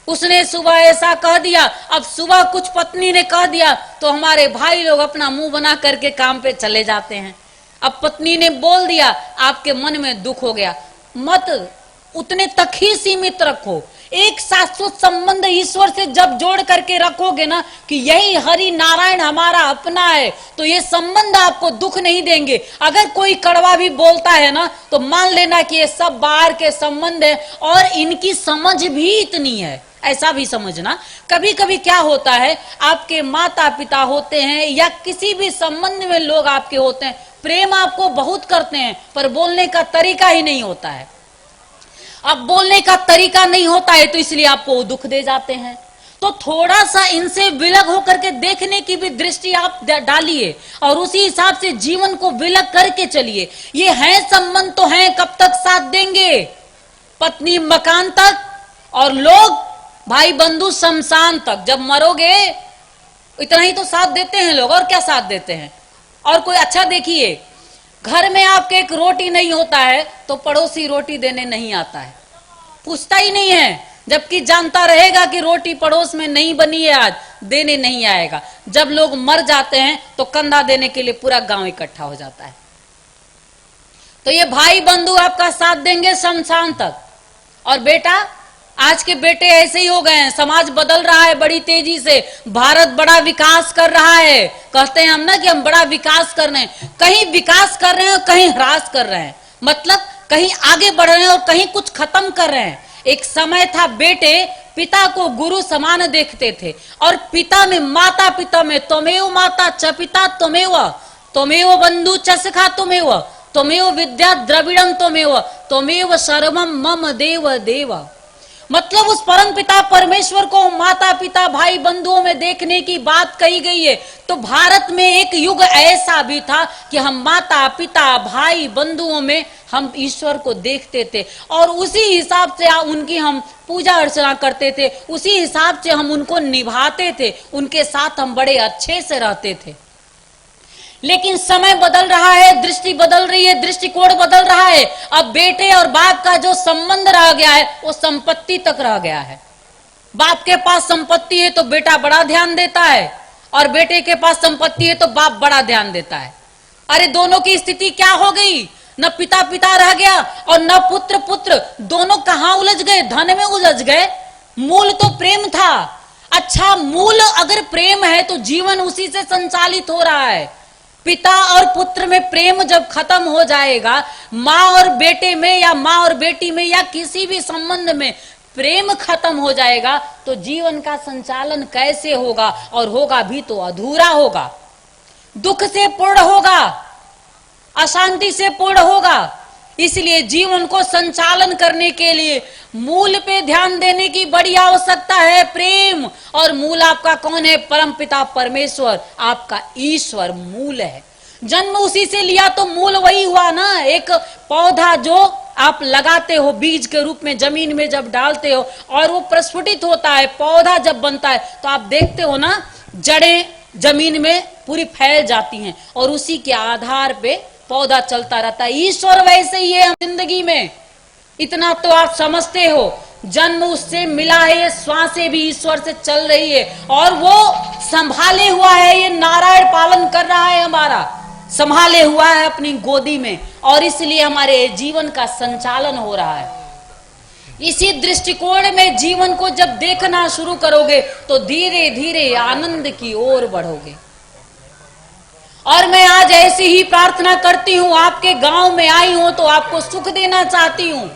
उसने सुबह ऐसा कह दिया, अब सुबह कुछ पत्नी ने कह दिया तो हमारे भाई लोग अपना मुंह बना करके काम पे चले जाते हैं। अब पत्नी ने बोल दिया, आपके मन में दुख हो गया, मत उतने तक ही सीमित रखो। एक शाश्वत संबंध ईश्वर से जब जोड़ करके रखोगे ना कि यही हरि नारायण हमारा अपना है, तो ये संबंध आपको दुख नहीं देंगे। अगर कोई कड़वा भी बोलता है ना तो मान लेना कि ये सब बाहर के संबंध है और इनकी समझ भी इतनी है, ऐसा भी समझना। कभी कभी क्या होता है, आपके माता पिता होते हैं या किसी भी संबंध में लोग आपके होते हैं, प्रेम आपको बहुत करते हैं पर बोलने का तरीका ही नहीं होता है। अब बोलने का तरीका नहीं होता है तो इसलिए आपको दुख दे जाते हैं। तो थोड़ा सा इनसे विलग होकर के देखने की भी दृष्टि आप डालिए और उसी हिसाब से जीवन को विलग करके चलिए। ये है संबंध तो है, कब तक साथ देंगे? पत्नी मकान तक और लोग भाई बंधु शमशान तक। जब मरोगे इतना ही तो साथ देते हैं लोग, और क्या साथ देते हैं? और कोई अच्छा देखिए, घर में आपके एक रोटी नहीं होता है तो पड़ोसी रोटी देने नहीं आता है, पूछता ही नहीं है, जबकि जानता रहेगा कि रोटी पड़ोस में नहीं बनी है आज, देने नहीं आएगा। जब लोग मर जाते हैं तो कंधा देने के लिए पूरा गांव इकट्ठा हो जाता है। तो ये भाई बंधु आपका साथ देंगे शमशान तक। और बेटा, आज के बेटे ऐसे ही हो गए हैं, समाज बदल रहा है बड़ी तेजी से, भारत बड़ा विकास कर रहा है। कहते हैं हम ना कि हम बड़ा विकास कर रहे हैं, कहीं विकास कर रहे हैं और कहीं ह्रास कर रहे हैं, मतलब कहीं आगे बढ़ रहे हैं और कहीं कुछ खत्म कर रहे हैं। एक समय था बेटे पिता को गुरु समान देखते थे, और पिता में माता पिता में त्वमेव माता च पिता त्वमेव, त्वमेव बंधु च सखा त्वमेव, त्वमेव विद्या द्रविड़म त्वमेव, त्वमेव सर्वम मम देव देव। मतलब उस परम पिता परमेश्वर को माता पिता भाई बंधुओं में देखने की बात कही गई है। तो भारत में एक युग ऐसा भी था कि हम माता पिता भाई बंधुओं में हम ईश्वर को देखते थे और उसी हिसाब से उनकी हम पूजा अर्चना करते थे, उसी हिसाब से हम उनको निभाते थे, उनके साथ हम बड़े अच्छे से रहते थे। लेकिन समय बदल रहा है, दृष्टि बदल रही है, दृष्टिकोण बदल रहा है। अब बेटे और बाप का जो संबंध रह गया है वो संपत्ति तक रह गया है। बाप के पास संपत्ति है तो बेटा बड़ा ध्यान देता है, और बेटे के पास संपत्ति है तो बाप बड़ा ध्यान देता है। अरे दोनों की स्थिति क्या हो गई? न पिता पिता रह गया और न पुत्र पुत्र, दोनों कहां उलझ गए? धन में उलझ गए। मूल तो प्रेम था। अच्छा, मूल अगर प्रेम है तो जीवन उसी से संचालित हो रहा है। पिता और पुत्र में प्रेम जब खत्म हो जाएगा, माँ और बेटे में या माँ और बेटी में या किसी भी संबंध में प्रेम खत्म हो जाएगा तो जीवन का संचालन कैसे होगा? और होगा भी तो अधूरा होगा, दुख से पूर्ण होगा, अशांति से पूर्ण होगा। इसलिए जीवन को संचालन करने के लिए मूल पे ध्यान देने की बड़ी आवश्यकता है, प्रेम। और मूल आपका कौन है? परमपिता परमेश्वर, आपका ईश्वर मूल है। जन्म उसी से लिया तो मूल वही हुआ ना। एक पौधा जो आप लगाते हो बीज के रूप में जमीन में जब डालते हो और वो प्रस्फुटित होता है, पौधा जब बनता है तो आप देखते हो ना जड़ें जमीन में पूरी फैल जाती हैं और उसी के आधार पे पौधा चलता रहता है। ईश्वर वैसे ही है जिंदगी में, इतना तो आप समझते हो। जन्म उससे मिला है, ये श्वासें भी ईश्वर से चल रही है और वो संभाले हुआ है, ये नारायण पालन कर रहा है हमारा, संभाले हुआ है अपनी गोदी में और इसलिए हमारे जीवन का संचालन हो रहा है। इसी दृष्टिकोण में जीवन को जब देखना शुरू करोगे तो धीरे धीरे आनंद की ओर बढ़ोगे। और मैं आज ऐसी ही प्रार्थना करती हूं, आपके गांव में आई हूं तो आपको सुख देना चाहती हूं।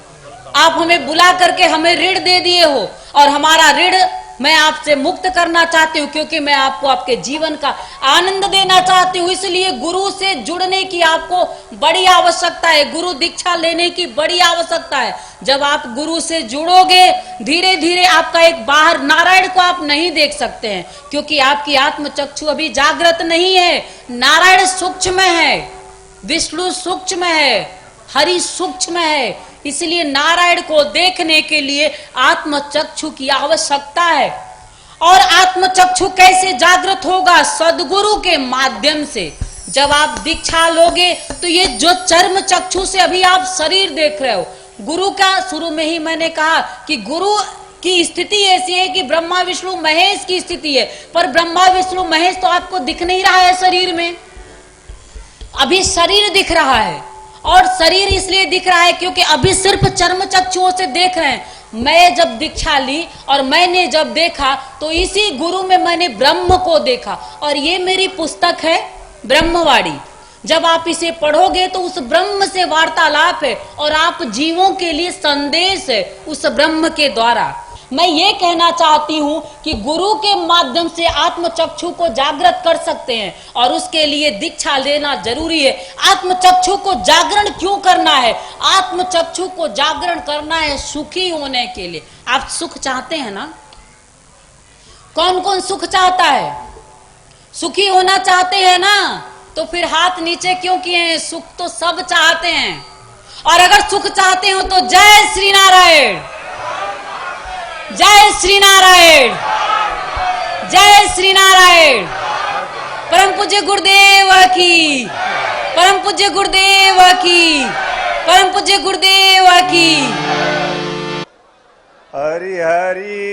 आप हमें बुला करके हमें ऋण दे दिए हो और हमारा ऋण मैं आपसे मुक्त करना चाहती हूँ, क्योंकि मैं आपको आपके जीवन का आनंद देना चाहती हूँ। इसलिए गुरु से जुड़ने की आपको बड़ी आवश्यकता है, गुरु दीक्षा लेने की बड़ी आवश्यकता है। जब आप गुरु से जुड़ोगे धीरे धीरे आपका एक बाहर नारायण को आप नहीं देख सकते हैं, क्योंकि आपकी आत्मचक्षु अभी जागृत नहीं है। नारायण सूक्ष्म है, विष्णु सूक्ष्म है, हरि सूक्ष्म है। इसलिए नारायण को देखने के लिए आत्मचक्षु की आवश्यकता है। और आत्मचक्षु कैसे जागृत होगा? सदगुरु के माध्यम से। जब आप दीक्षा लोगे तो ये जो चर्म चक्षु से अभी आप शरीर देख रहे हो, गुरु का शुरू में ही मैंने कहा कि गुरु की स्थिति ऐसी है कि ब्रह्मा विष्णु महेश की स्थिति है, पर ब्रह्मा विष्णु महेश तो आपको दिख नहीं रहा है शरीर में, अभी शरीर दिख रहा है। और शरीर इसलिए दिख रहा है क्योंकि अभी सिर्फ चर्म चक्षुओं से देख रहे हैं। मैं जब दीक्षा ली और मैंने जब देखा तो इसी गुरु में मैंने ब्रह्म को देखा। और ये मेरी पुस्तक है ब्रह्मवाणी। जब आप इसे पढ़ोगे तो उस ब्रह्म से वार्तालाप है और आप जीवों के लिए संदेश है उस ब्रह्म के द्वारा। मैं ये कहना चाहती हूं कि गुरु के माध्यम से आत्मचक्षु को जागृत कर सकते हैं और उसके लिए दीक्षा लेना जरूरी है। आत्मचक्षु को जागरण क्यों करना है? आत्मचक्षु को जागरण करना है सुखी होने के लिए। आप सुख चाहते हैं ना? कौन कौन सुख चाहता है? सुखी होना चाहते हैं ना? तो फिर हाथ नीचे क्यों किए हैं? सुख तो सब चाहते हैं। और अगर सुख चाहते हो तो जय श्री नारायण, जय श्री नारायण, जय श्री नारायण। परम पूज्य गुरुदेव की, परम पूज्य गुरुदेव की, परम पूज्य गुरुदेव की। हरि हरि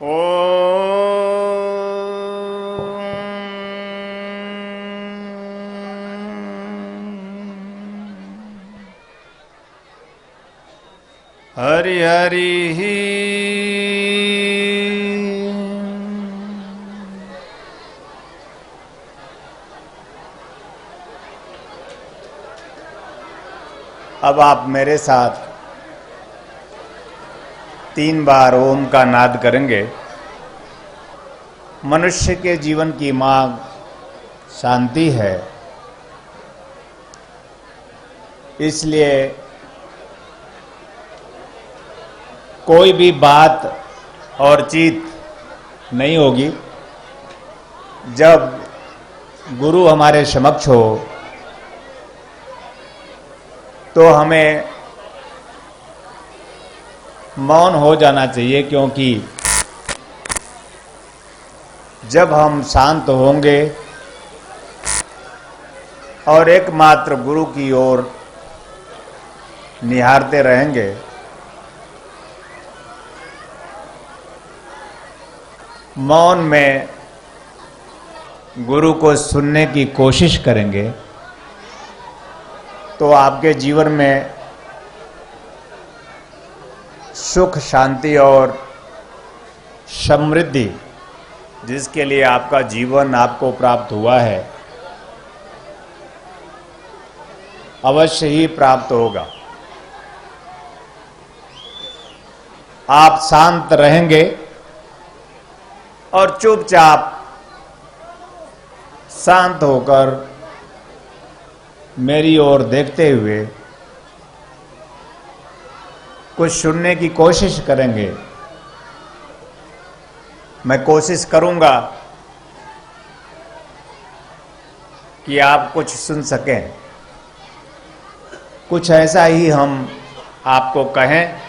ओम। हरि हरि अब आप मेरे साथ 3 बार ओम का नाद करेंगे। मनुष्य के जीवन की मांग शांति है, इसलिए कोई भी बात और चीत नहीं होगी। जब गुरु हमारे समक्ष हो तो हमें मौन हो जाना चाहिए, क्योंकि जब हम शांत होंगे और एकमात्र गुरु की ओर निहारते रहेंगे, मौन में गुरु को सुनने की कोशिश करेंगे, तो आपके जीवन में सुख, शांति और समृद्धि, जिसके लिए आपका जीवन आपको प्राप्त हुआ है, अवश्य ही प्राप्त होगा। आप शांत रहेंगे और चुपचाप शांत होकर मेरी ओर देखते हुए कुछ सुनने की कोशिश करेंगे। मैं कोशिश करूंगा कि आप कुछ सुन सकें, कुछ ऐसा ही हम आपको कहें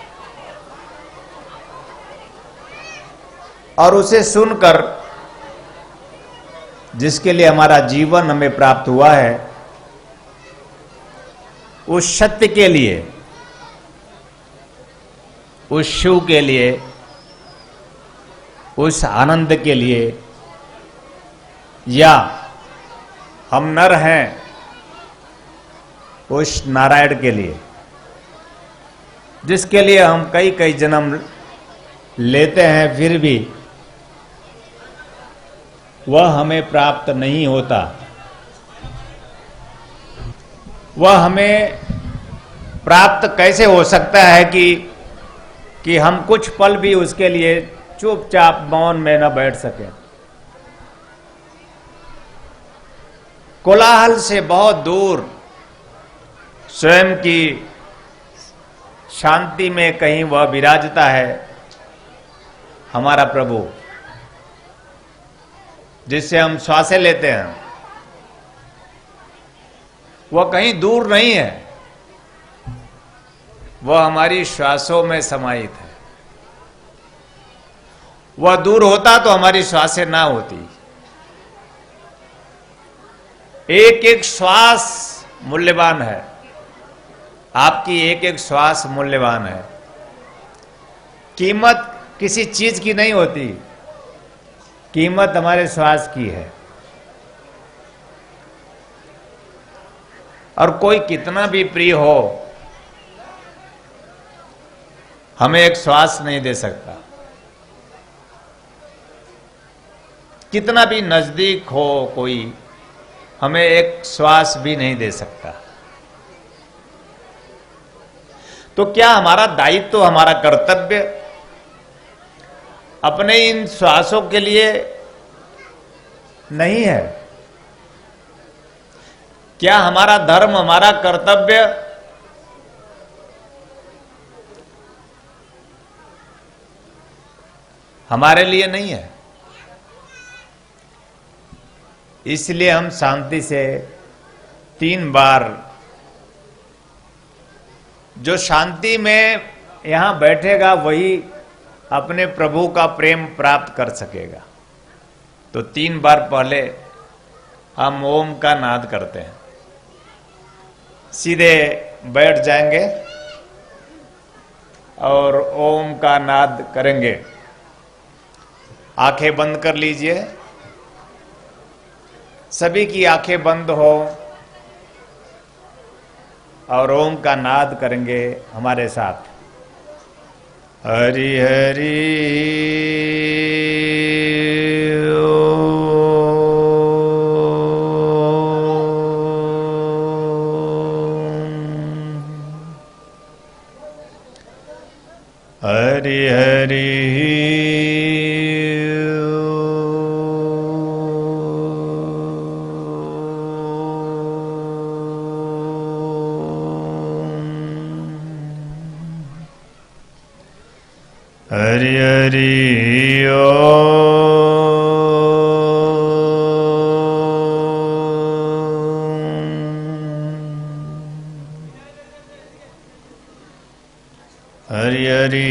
और उसे सुनकर जिसके लिए हमारा जीवन हमें प्राप्त हुआ है, उस सत्य के लिए, उस शिव के लिए, उस आनंद के लिए, या हम नर हैं उस नारायण के लिए, जिसके लिए हम कई कई जन्म लेते हैं, फिर भी वह हमें प्राप्त नहीं होता। वह हमें प्राप्त कैसे हो सकता है कि हम कुछ पल भी उसके लिए चुपचाप मौन में न बैठ सकें। कोलाहल से बहुत दूर स्वयं की शांति में कहीं वह विराजता है, हमारा प्रभु, जिससे हम श्वासें लेते हैं। वह कहीं दूर नहीं है, वह हमारी श्वासों में समाहित है। वह दूर होता तो हमारी श्वासें ना होती। एक एक श्वास मूल्यवान है, आपकी एक एक श्वास मूल्यवान है। कीमत किसी चीज की नहीं होती, कीमत हमारे श्वास की है। और कोई कितना भी प्रिय हो, हमें एक श्वास नहीं दे सकता। कितना भी नजदीक हो कोई, हमें एक श्वास भी नहीं दे सकता। तो क्या हमारा दायित्व, हमारा कर्तव्य अपने इन श्वासों के लिए नहीं है? क्या हमारा धर्म, हमारा कर्तव्य हमारे लिए नहीं है? इसलिए हम शांति से 3 बार, जो शांति में यहां बैठेगा वही अपने प्रभु का प्रेम प्राप्त कर सकेगा। तो 3 बार पहले हम ओम का नाद करते हैं। सीधे बैठ जाएंगे और ओम का नाद करेंगे। आंखें बंद कर लीजिए, सभी की आंखें बंद हो और ओम का नाद करेंगे हमारे साथ। हरि हरि हरि हरि हरि हरि हरि हरि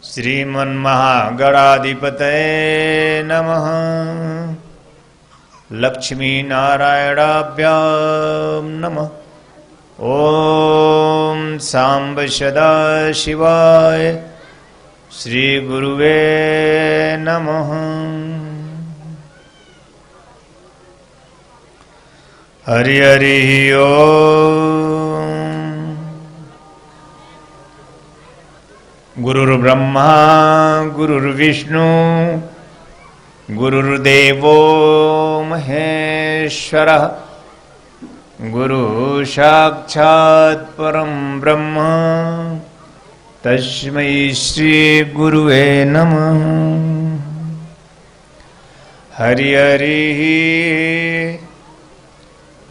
श्रीमन्महागणाधिपतये नमः। लक्ष्मी नारायणाभ्यां नमः। ओम सांब सदा शिवाय श्री गुरुवे नमः। हरि हरि ओम। गुरुर्ब्रह्मा गुरुर्विष्णु गुरुर्देवो महेश्वरः। गुरु साक्षात् परं ब्रह्म तस्मै श्री गुरुवे नमः। हरि हरि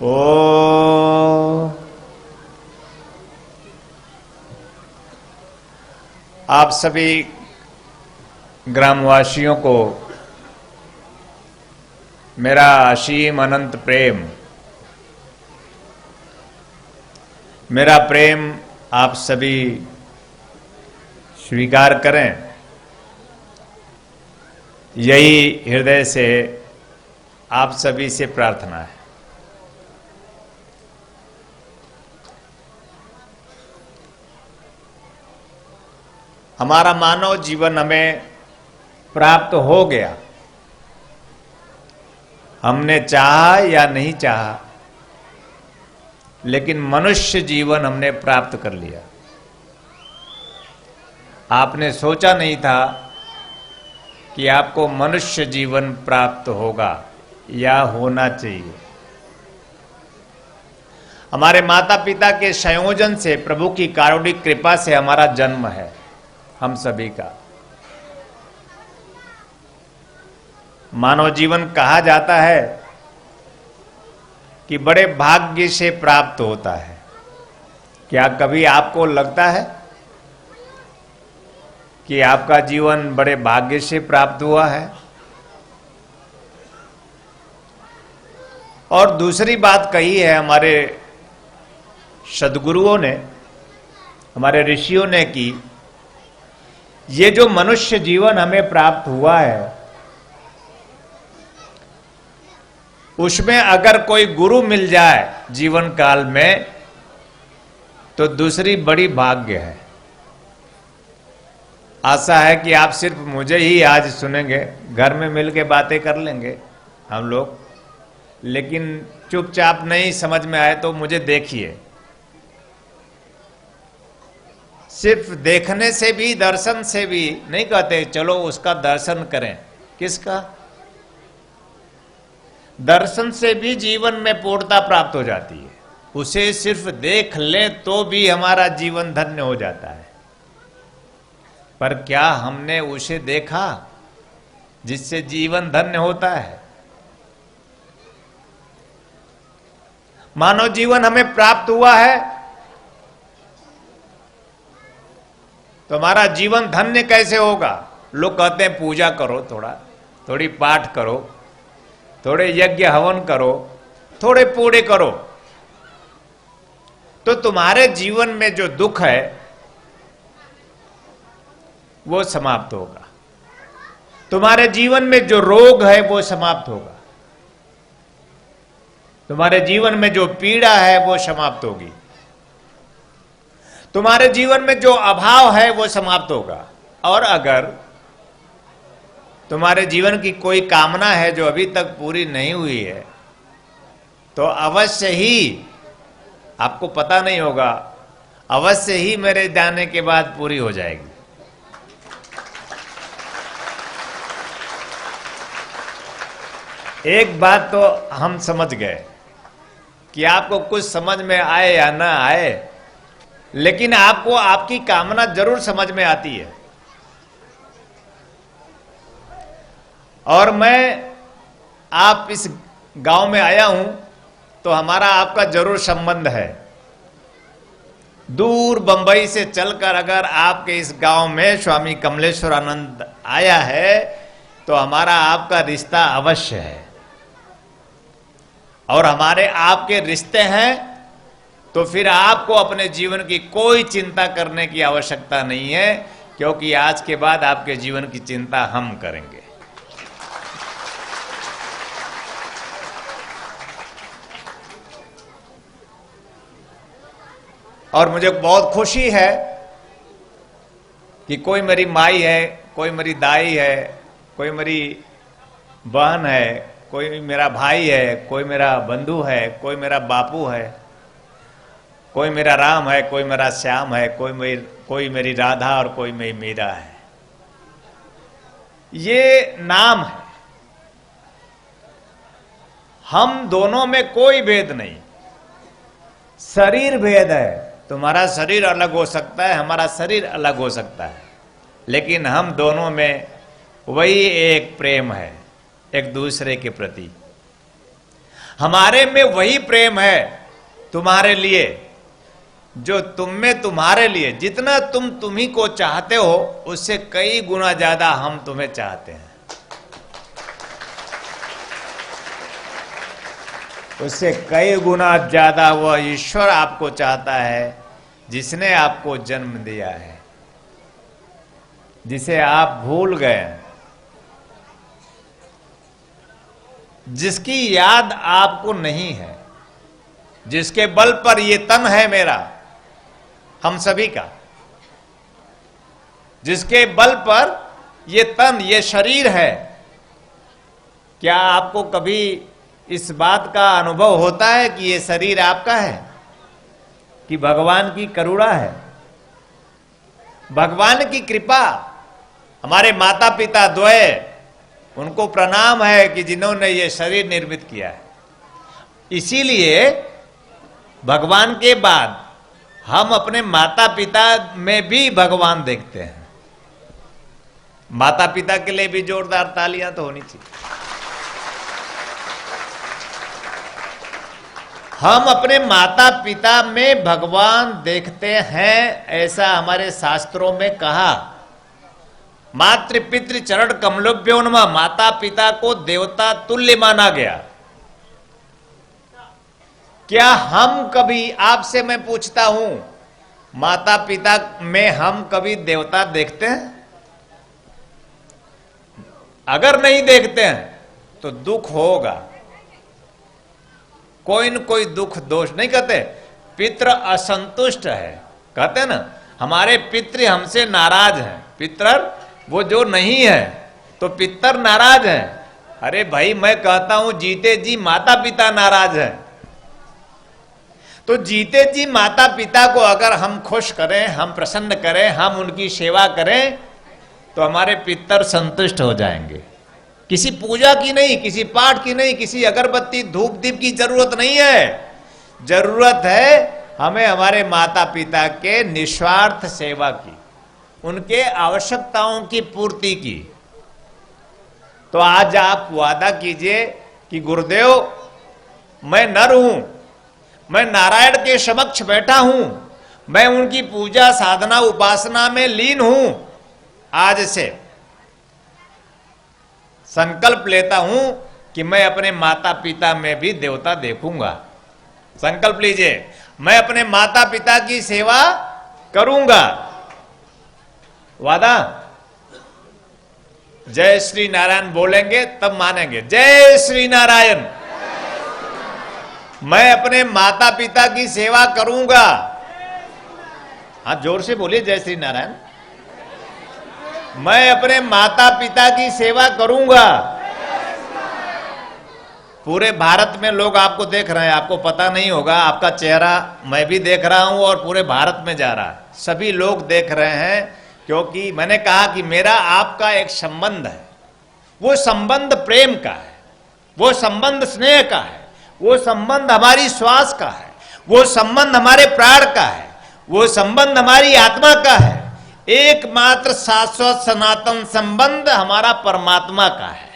ओम। आप सभी ग्रामवासियों को मेरा असीम अनंत प्रेम, मेरा प्रेम आप सभी स्वीकार करें, यही हृदय से आप सभी से प्रार्थना है। हमारा मानव जीवन हमें प्राप्त हो गया, हमने चाहा या नहीं चाहा, लेकिन मनुष्य जीवन हमने प्राप्त कर लिया। आपने सोचा नहीं था कि आपको मनुष्य जीवन प्राप्त होगा या होना चाहिए। हमारे माता पिता के संयोजन से, प्रभु की कारुणिक कृपा से हमारा जन्म है, हम सभी का। मानव जीवन कहा जाता है कि बड़े भाग्य से प्राप्त होता है। क्या कभी आपको लगता है कि आपका जीवन बड़े भाग्य से प्राप्त हुआ है? और दूसरी बात कही है हमारे सद्गुरुओं ने, हमारे ऋषियों ने, कि ये जो मनुष्य जीवन हमें प्राप्त हुआ है, उसमें अगर कोई गुरु मिल जाए जीवन काल में तो दूसरी बड़ी भाग्य है। आशा है कि आप सिर्फ मुझे ही आज सुनेंगे, घर में मिलके बातें कर लेंगे हम लोग, लेकिन चुपचाप नहीं समझ में आए तो मुझे देखिए। सिर्फ देखने से भी, दर्शन से भी नहीं कहते चलो उसका दर्शन करें। किसका? दर्शन से भी जीवन में पूर्णता प्राप्त हो जाती है। उसे सिर्फ देख लें तो भी हमारा जीवन धन्य हो जाता है। पर क्या हमने उसे देखा जिससे जीवन धन्य होता है? मानव जीवन हमें प्राप्त हुआ है तो हमारा जीवन धन्य कैसे होगा? लोग कहते हैं पूजा करो, थोड़ी पाठ करो, थोड़े यज्ञ हवन करो, थोड़े पूरे करो, तो तुम्हारे जीवन में जो दुख है वो समाप्त होगा। तुम्हारे जीवन में जो रोग है वो समाप्त होगा। तुम्हारे जीवन में जो पीड़ा है वो समाप्त होगी। तुम्हारे जीवन में जो अभाव है वो समाप्त होगा। और अगर तुम्हारे जीवन की कोई कामना है जो अभी तक पूरी नहीं हुई है तो अवश्य ही, आपको पता नहीं होगा, अवश्य ही मेरे जाने के बाद पूरी हो जाएगी। एक बात तो हम समझ गए कि आपको कुछ समझ में आए या ना आए, लेकिन आपको आपकी कामना जरूर समझ में आती है। और मैं आप इस गांव में आया हूं तो हमारा आपका जरूर संबंध है। दूर बंबई से चलकर अगर आपके इस गांव में स्वामी कमलेश्वरानंद आया है तो हमारा आपका रिश्ता अवश्य है। और हमारे आपके रिश्ते हैं तो फिर आपको अपने जीवन की कोई चिंता करने की आवश्यकता नहीं है, क्योंकि आज के बाद आपके जीवन की चिंता हम करेंगे। और मुझे बहुत खुशी है कि कोई मेरी माई है, कोई मेरी दाई है, कोई मेरी बहन है, कोई मेरा भाई है, कोई मेरा बंधु है, कोई मेरा बापू है, कोई मेरा राम है, कोई मेरा श्याम है, कोई मेरी राधा और कोई मेरी मीरा है। ये नाम है। हम दोनों में कोई भेद नहीं। शरीर भेद है, तुम्हारा शरीर अलग हो सकता है, हमारा शरीर अलग हो सकता है, लेकिन हम दोनों में वही एक प्रेम है एक दूसरे के प्रति। हमारे में वही प्रेम है तुम्हारे लिए जो तुम में तुम्हारे लिए, जितना तुम तुम्ही को चाहते हो उससे कई गुना ज्यादा हम तुम्हें चाहते हैं। उससे कई गुना ज्यादा वह ईश्वर आपको चाहता है जिसने आपको जन्म दिया है, जिसे आप भूल गए, जिसकी याद आपको नहीं है, जिसके बल पर ये तन है मेरा, हम सभी का, जिसके बल पर ये तन, ये शरीर है। क्या आपको कभी इस बात का अनुभव होता है कि ये शरीर आपका है, कि भगवान की करुणा है, भगवान की कृपा? हमारे माता पिता द्वय, उनको प्रणाम है कि जिन्होंने ये शरीर निर्मित किया है। इसीलिए भगवान के बाद हम अपने माता पिता में भी भगवान देखते हैं। माता पिता के लिए भी जोरदार तालियां तो होनी चाहिए। हम अपने माता पिता में भगवान देखते हैं, ऐसा हमारे शास्त्रों में कहा। मातृ पितृ चरण कमलोभ्यो नमः, माता पिता को देवता तुल्य माना गया। क्या हम कभी, आपसे मैं पूछता हूं, माता पिता में हम कभी देवता देखते हैं? अगर नहीं देखते हैं तो दुख होगा, कोई न कोई दुख दोष। नहीं कहते पितृ असंतुष्ट है, कहते ना हमारे पितृ हमसे नाराज हैं। पितृ वो जो नहीं है तो पितर नाराज है। अरे भाई, मैं कहता हूं जीते जी माता पिता नाराज है, तो जीते जी माता पिता को अगर हम खुश करें, हम प्रसन्न करें, हम उनकी सेवा करें, तो हमारे पितर संतुष्ट हो जाएंगे। किसी पूजा की नहीं, किसी पाठ की नहीं, किसी अगरबत्ती धूप दीप की जरूरत नहीं है। जरूरत है हमें हमारे माता पिता के निस्वार्थ सेवा की, उनके आवश्यकताओं की पूर्ति की। तो आज आप वादा कीजिए कि गुरुदेव, मैं नर हूं, मैं नारायण के समक्ष बैठा हूं, मैं उनकी पूजा साधना उपासना में लीन हूं। आज से संकल्प लेता हूं कि मैं अपने माता पिता में भी देवता देखूंगा। संकल्प लीजिए, मैं अपने माता पिता की सेवा करूंगा। वादा? जय श्री नारायण बोलेंगे तब मानेंगे। जय श्री नारायण। मैं अपने माता पिता की सेवा करूंगा। हाँ, जोर से बोलिए, जय श्री नारायण। मैं अपने माता पिता की सेवा करूंगा। पूरे भारत में लोग आपको देख रहे हैं, आपको पता नहीं होगा, आपका चेहरा मैं भी देख रहा हूं और पूरे भारत में जा रहा है। सभी लोग देख रहे हैं, क्योंकि मैंने कहा कि मेरा आपका एक संबंध है। वो संबंध प्रेम का है, वो संबंध स्नेह का है, वो संबंध हमारी श्वास का है, वो संबंध हमारे प्राण का है, वो संबंध हमारी आत्मा का है। एकमात्र शाश्वत सनातन संबंध हमारा परमात्मा का है।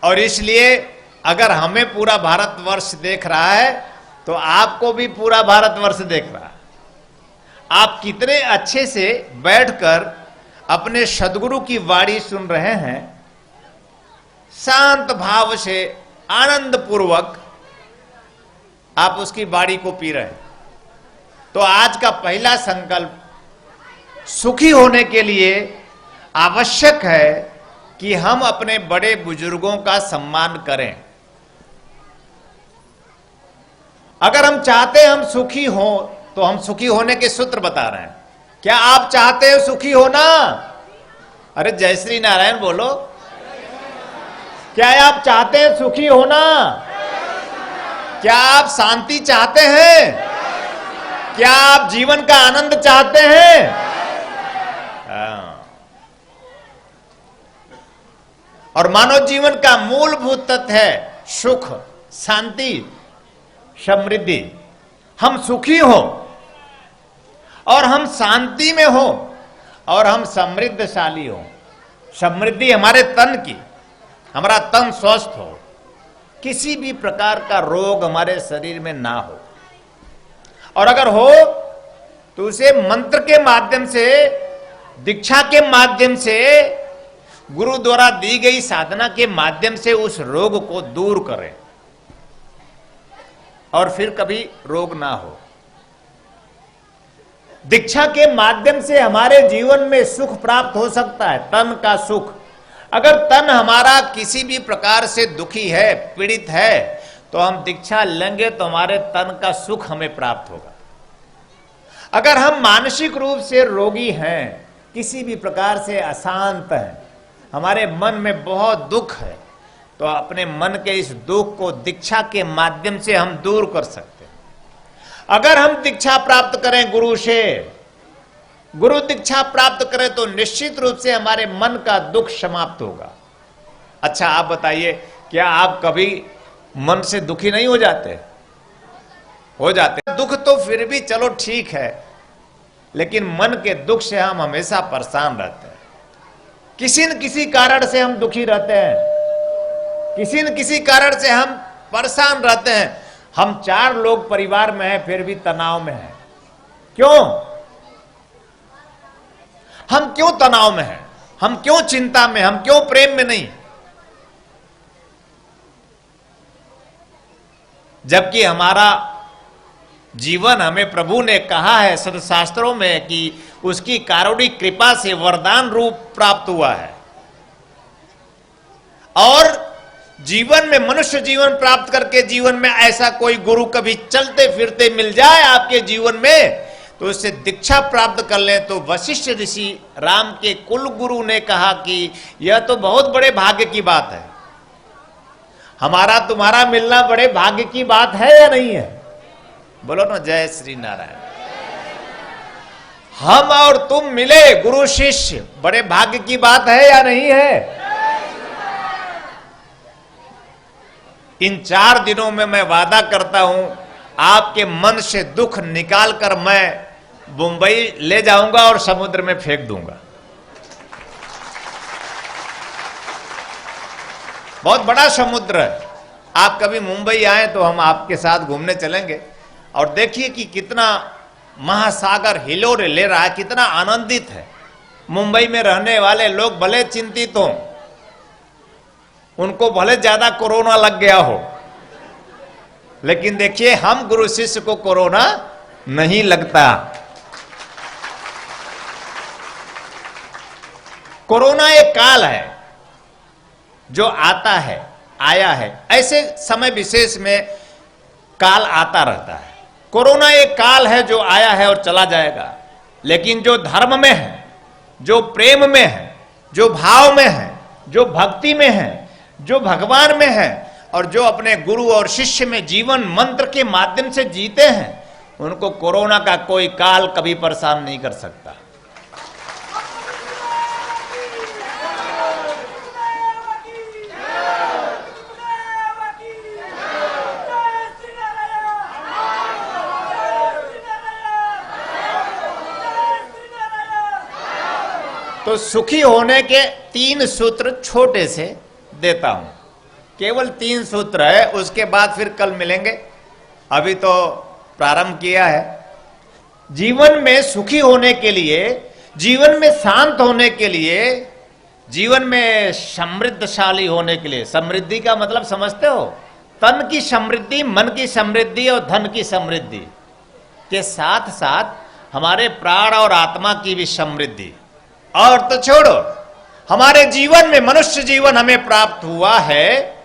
और इसलिए अगर हमें पूरा भारतवर्ष देख रहा है तो आपको भी पूरा भारतवर्ष देख रहा है। आप कितने अच्छे से बैठकर अपने सदगुरु की वाणी सुन रहे हैं, शांत भाव से, आनंद पूर्वक आप उसकी वाणी को पी रहे हैं। तो आज का पहला संकल्प सुखी होने के लिए आवश्यक है कि हम अपने बड़े बुजुर्गों का सम्मान करें। अगर हम चाहते हैं हम सुखी हों, तो हम सुखी होने के सूत्र बता रहे हैं। क्या आप चाहते हैं सुखी होना? अरे जय श्री नारायण बोलो। क्या आप चाहते हैं सुखी होना? क्या आप शांति चाहते हैं? क्या आप जीवन का आनंद चाहते हैं? और मानव जीवन का मूलभूत तत्व है सुख, शांति, समृद्धि। हम सुखी हो और हम शांति में हो और हम समृद्धशाली हो। समृद्धि हमारे तन की, हमारा तन स्वस्थ हो, किसी भी प्रकार का रोग हमारे शरीर में ना हो, और अगर हो तो उसे मंत्र के माध्यम से, दीक्षा के माध्यम से, गुरु द्वारा दी गई साधना के माध्यम से उस रोग को दूर करें और फिर कभी रोग ना हो। दीक्षा के माध्यम से हमारे जीवन में सुख प्राप्त हो सकता है, तन का सुख। अगर तन हमारा किसी भी प्रकार से दुखी है, पीड़ित है, तो हम दीक्षा लेंगे तो हमारे तन का सुख हमें प्राप्त होगा। अगर हम मानसिक रूप से रोगी हैं, किसी भी प्रकार से अशांत हैं, हमारे मन में बहुत दुख है, तो अपने मन के इस दुख को दीक्षा के माध्यम से हम दूर कर सकते हैं। अगर हम दीक्षा प्राप्त करें गुरु से, गुरु दीक्षा प्राप्त करें, तो निश्चित रूप से हमारे मन का दुख समाप्त होगा। अच्छा, आप बताइए, क्या आप कभी मन से दुखी नहीं हो जाते? हो जाते। दुख तो फिर भी चलो ठीक है, लेकिन मन के दुख से हम हमेशा परेशान रहते हैं। किसी न किसी कारण से हम दुखी रहते हैं, किसी न किसी कारण से हम परेशान रहते हैं। हम 4 लोग परिवार में हैं, फिर भी तनाव में हैं। क्यों? हम क्यों तनाव में हैं? हम क्यों चिंता में? हम क्यों प्रेम में नहीं? जबकि हमारा जीवन, हमें प्रभु ने कहा है सदशास्त्रों में कि उसकी कारुणिक कृपा से वरदान रूप प्राप्त हुआ है, और जीवन में, मनुष्य जीवन प्राप्त करके जीवन में ऐसा कोई गुरु कभी चलते फिरते मिल जाए आपके जीवन में, तो उससे दीक्षा प्राप्त कर लें। तो वशिष्ठ ऋषि, राम के कुल गुरु, ने कहा कि यह तो बहुत बड़े भाग्य की बात है। हमारा तुम्हारा मिलना बड़े भाग्य की बात है या नहीं है? बोलो ना, जय श्री नारायण। हम और तुम मिले गुरु शिष्य, बड़े भाग्य की बात है या नहीं है? इन 4 दिनों में मैं वादा करता हूं, आपके मन से दुख निकालकर मैं मुंबई ले जाऊंगा और समुद्र में फेंक दूंगा। बहुत बड़ा समुद्र है। आप कभी मुंबई आए तो हम आपके साथ घूमने चलेंगे, और देखिए कि कितना महासागर हिलोरे ले रहा है, कितना आनंदित है। मुंबई में रहने वाले लोग भले चिंतित हों, उनको भले ज्यादा कोरोना लग गया हो, लेकिन देखिए हम गुरु शिष्य को कोरोना नहीं लगता। कोरोना एक काल है जो आता है, आया है। ऐसे समय विशेष में काल आता रहता है। कोरोना एक काल है जो आया है और चला जाएगा, लेकिन जो धर्म में है, जो प्रेम में है, जो भाव में है, जो भक्ति में है, जो भगवान में है, और जो अपने गुरु और शिष्य में जीवन मंत्र के माध्यम से जीते हैं, उनको कोरोना का कोई काल कभी परेशान नहीं कर सकता। तो सुखी होने के 3 सूत्र छोटे से देता हूं, केवल 3 सूत्र है, उसके बाद फिर कल मिलेंगे। अभी तो प्रारंभ किया है। जीवन में सुखी होने के लिए, जीवन में शांत होने के लिए, जीवन में समृद्धशाली होने के लिए, समृद्धि का मतलब समझते हो? तन की समृद्धि, मन की समृद्धि और धन की समृद्धि के साथ साथ हमारे प्राण और आत्मा की भी समृद्धि। और तो छोड़ो, हमारे जीवन में, मनुष्य जीवन हमें प्राप्त हुआ है,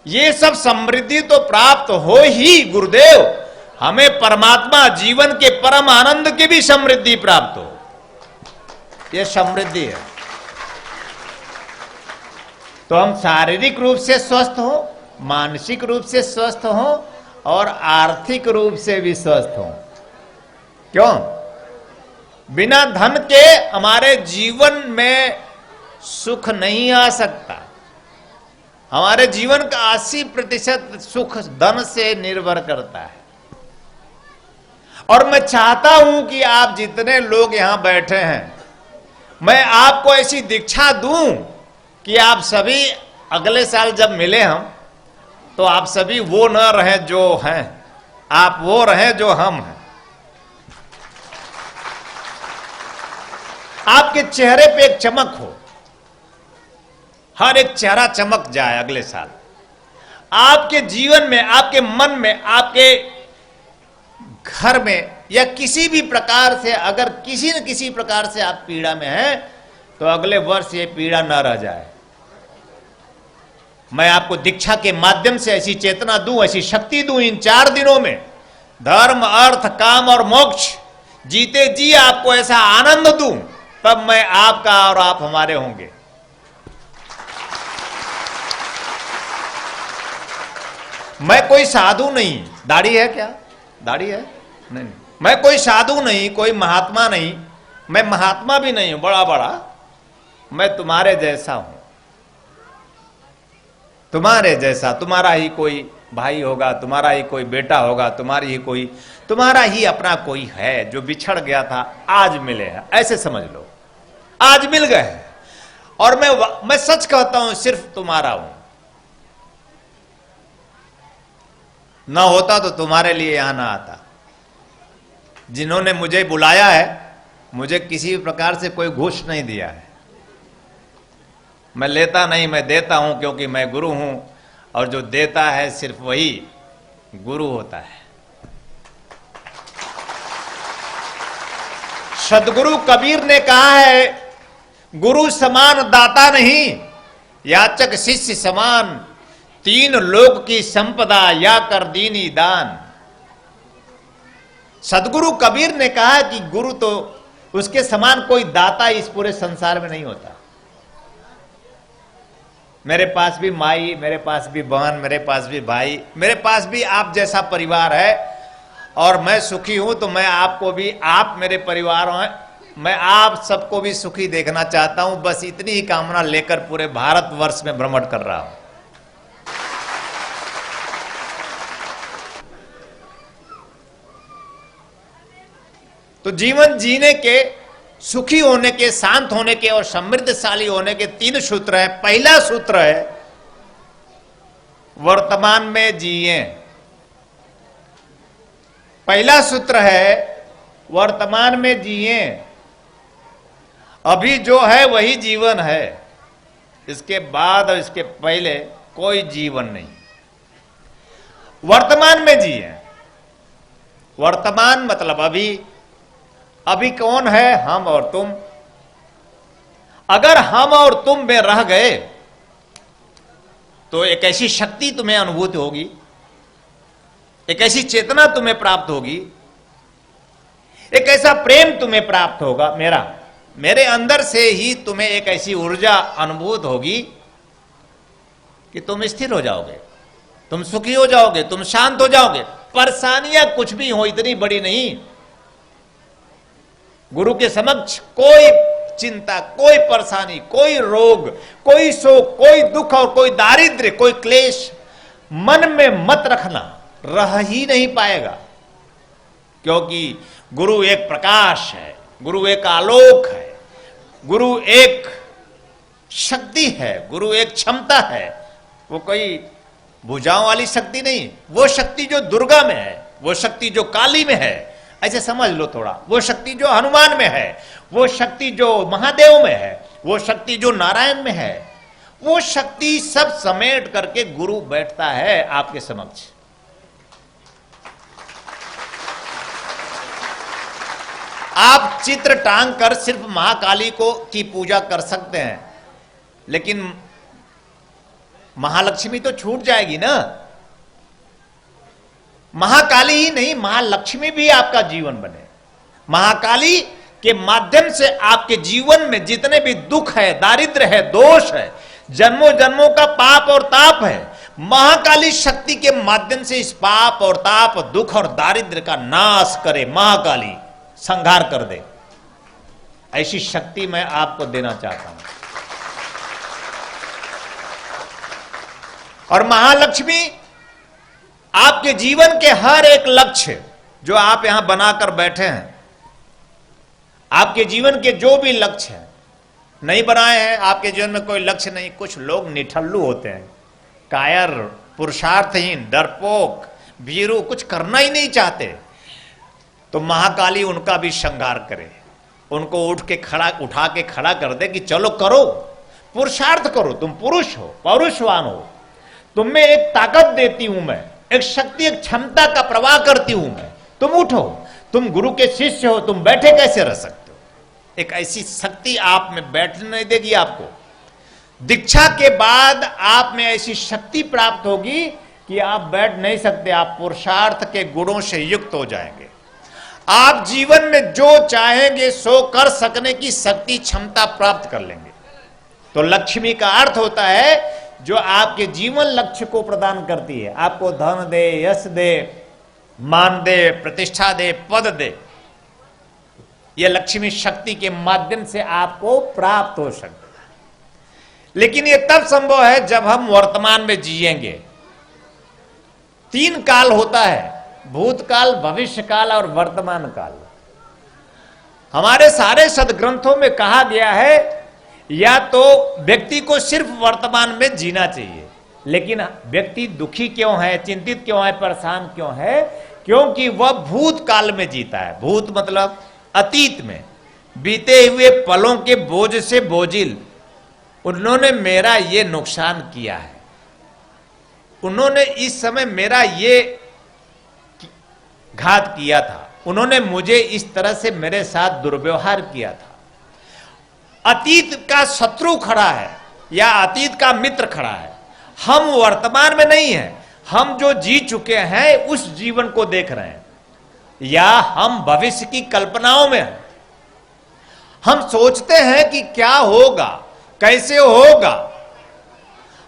ये सब समृद्धि तो प्राप्त हो ही गुरुदेव, हमें परमात्मा जीवन के परम आनंद की भी समृद्धि प्राप्त हो, ये समृद्धि है। तो हम शारीरिक रूप से स्वस्थ हो, मानसिक रूप से स्वस्थ हो, और आर्थिक रूप से भी स्वस्थ हो। क्यों? बिना धन के हमारे जीवन में सुख नहीं आ सकता। हमारे जीवन का 80% सुख धन से निर्भर करता है। और मैं चाहता हूं कि आप जितने लोग यहां बैठे हैं, मैं आपको ऐसी दीक्षा दूं कि आप सभी अगले साल जब मिले हम, तो आप सभी वो न रहे जो हैं, आप वो रहे जो हम हैं। आपके चेहरे पे एक चमक हो, हर एक चेहरा चमक जाए अगले साल। आपके जीवन में, आपके मन में, आपके घर में या किसी भी प्रकार से अगर किसी न किसी प्रकार से आप पीड़ा में हैं तो अगले वर्ष ये पीड़ा न रह जाए। मैं आपको दीक्षा के माध्यम से ऐसी चेतना दूं, ऐसी शक्ति दूं, इन 4 दिनों में धर्म, अर्थ, काम और मोक्ष जीते जी आपको ऐसा आनंद दूं, तब मैं आपका और आप हमारे होंगे। मैं कोई साधु नहीं, दाढ़ी है क्या? दाढ़ी है? नहीं। मैं कोई साधु नहीं, कोई महात्मा नहीं, मैं महात्मा भी नहीं हूं बड़ा बड़ा, मैं तुम्हारे जैसा हूं, तुम्हारे जैसा। तुम्हारा ही कोई भाई होगा, तुम्हारा ही कोई बेटा होगा, तुम्हारा ही अपना कोई है जो बिछड़ गया था, आज मिले हैं, ऐसे समझ लो। आज मिल गए हैं और मैं सच कहता हूं, सिर्फ तुम्हारा हूं। ना होता तो तुम्हारे लिए यहां ना आता। जिन्होंने मुझे बुलाया है, मुझे किसी प्रकार से कोई घूस नहीं दिया है। मैं लेता नहीं, मैं देता हूं, क्योंकि मैं गुरु हूं और जो देता है सिर्फ वही गुरु होता है। सदगुरु कबीर ने कहा है, गुरु समान दाता नहीं, याचक शिष्य समान, 3 लोक की संपदा या कर दीनी दान। सदगुरु कबीर ने कहा कि गुरु तो उसके समान कोई दाता इस पूरे संसार में नहीं होता। मेरे पास भी माई, मेरे पास भी बहन, मेरे पास भी भाई, मेरे पास भी आप जैसा परिवार है और मैं सुखी हूं, तो मैं आपको भी, आप मेरे परिवार हैं, मैं आप सबको भी सुखी देखना चाहता हूं। बस इतनी ही कामना लेकर पूरे भारतवर्ष में भ्रमण कर रहा हूं। तो जीवन जीने के, सुखी होने के, शांत होने के और समृद्धशाली होने के 3 सूत्र हैं। पहला सूत्र है वर्तमान में जिए। पहला सूत्र है वर्तमान में जिए। अभी जो है वही जीवन है, इसके बाद और इसके पहले कोई जीवन नहीं। वर्तमान में जिए। वर्तमान मतलब अभी। अभी कौन है? हम और तुम। अगर हम और तुम में रह गए तो एक ऐसी शक्ति तुम्हें अनुभूत होगी, एक ऐसी चेतना तुम्हें प्राप्त होगी, एक ऐसा प्रेम तुम्हें प्राप्त होगा, मेरे अंदर से ही तुम्हें एक ऐसी ऊर्जा अनुभूत होगी कि तुम स्थिर हो जाओगे, तुम सुखी हो जाओगे, तुम शांत हो जाओगे। परेशानियां कुछ भी हो, इतनी बड़ी नहीं। गुरु के समक्ष कोई चिंता, कोई परेशानी, कोई रोग, कोई शोक, कोई दुख और कोई दारिद्र्य, कोई क्लेश मन में मत रखना, रह ही नहीं पाएगा। क्योंकि गुरु एक प्रकाश है, गुरु एक आलोक है, गुरु एक शक्ति है, गुरु एक क्षमता है। वो कोई भुजाओं वाली शक्ति नहीं, वो शक्ति जो दुर्गा में है, वो शक्ति जो काली में है, ऐसे समझ लो थोड़ा। वो शक्ति जो हनुमान में है, वो शक्ति जो महादेव में है, वो शक्ति जो नारायण में है, वो शक्ति सब समेट करके गुरु बैठता है आपके समक्ष। आप चित्र टांग कर सिर्फ महाकाली को की पूजा कर सकते हैं, लेकिन महालक्ष्मी तो छूट जाएगी ना। महाकाली ही नहीं, महालक्ष्मी भी आपका जीवन बने। महाकाली के माध्यम से आपके जीवन में जितने भी दुख है, दारिद्र्य है, दोष है, जन्मों जन्मों का पाप और ताप है, महाकाली शक्ति के माध्यम से इस पाप और ताप, दुख और दारिद्र्य का नाश करे, महाकाली संहार कर दे। ऐसी शक्ति मैं आपको देना चाहता हूं। और महालक्ष्मी आपके जीवन के हर एक लक्ष्य जो आप यहां बनाकर बैठे हैं, आपके जीवन के जो भी लक्ष्य हैं, नहीं बनाए हैं, आपके जीवन में कोई लक्ष्य नहीं। कुछ लोग निठल्लू होते हैं, कायर पुरुषार्थहीन, डरपोक, भीरू, कुछ करना ही नहीं चाहते, तो महाकाली उनका भी श्रृंगार करे, उनको उठा के खड़ा कर दे कि चलो करो, पुरुषार्थ करो, तुम पुरुष हो, पौरुषवान हो, तुम में एक ताकत देती हूं मैं, एक शक्ति, एक क्षमता का प्रवाह करती हूं मैं, तुम उठो, तुम गुरु के शिष्य हो, तुम बैठे कैसे रह सकते हो? एक ऐसी शक्ति आप में बैठने नहीं देगी आपको। दीक्षा के बाद आप में ऐसी शक्ति प्राप्त होगी कि आप बैठ नहीं सकते, आप पुरुषार्थ के गुणों से युक्त हो जाएंगे। आप जीवन में जो चाहेंगे सो कर सकने की शक्ति, क्षमता प्राप्त कर लेंगे। तो लक्ष्मी का अर्थ होता है जो आपके जीवन लक्ष्य को प्रदान करती है, आपको धन दे, यश दे, मान दे, प्रतिष्ठा दे, पद दे। यह लक्ष्मी शक्ति के माध्यम से आपको प्राप्त हो सकता है। लेकिन यह तब संभव है जब हम वर्तमान में जिएंगे। 3 काल होता है, भूतकाल, भविष्य काल और वर्तमान काल। हमारे सारे सदग्रंथों में कहा गया है या तो व्यक्ति को सिर्फ वर्तमान में जीना चाहिए, लेकिन व्यक्ति दुखी क्यों है, चिंतित क्यों है, परेशान क्यों है? क्योंकि वह भूतकाल में जीता है। भूत मतलब अतीत में बीते हुए पलों के बोझ से बोझिल, उन्होंने मेरा ये नुकसान किया है, उन्होंने इस समय मेरा ये घात किया था, उन्होंने मुझे इस तरह से मेरे साथ दुर्व्यवहार किया था। अतीत का शत्रु खड़ा है या अतीत का मित्र खड़ा है। हम वर्तमान में नहीं हैं, हम जो जी चुके हैं उस जीवन को देख रहे हैं, या हम भविष्य की कल्पनाओं में हैं। हम सोचते हैं कि क्या होगा, कैसे होगा,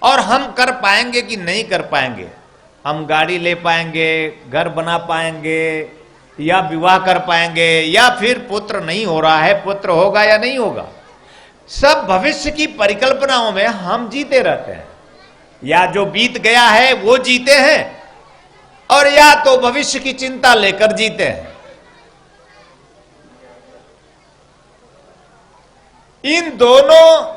और हम कर पाएंगे कि नहीं कर पाएंगे। हम गाड़ी ले पाएंगे, घर बना पाएंगे, या विवाह कर पाएंगे, या फिर पुत्र नहीं हो रहा है, पुत्र होगा या नहीं होगा। सब भविष्य की परिकल्पनाओं में हम जीते रहते हैं। या जो बीत गया है वो जीते हैं, और या तो भविष्य की चिंता लेकर जीते हैं। इन दोनों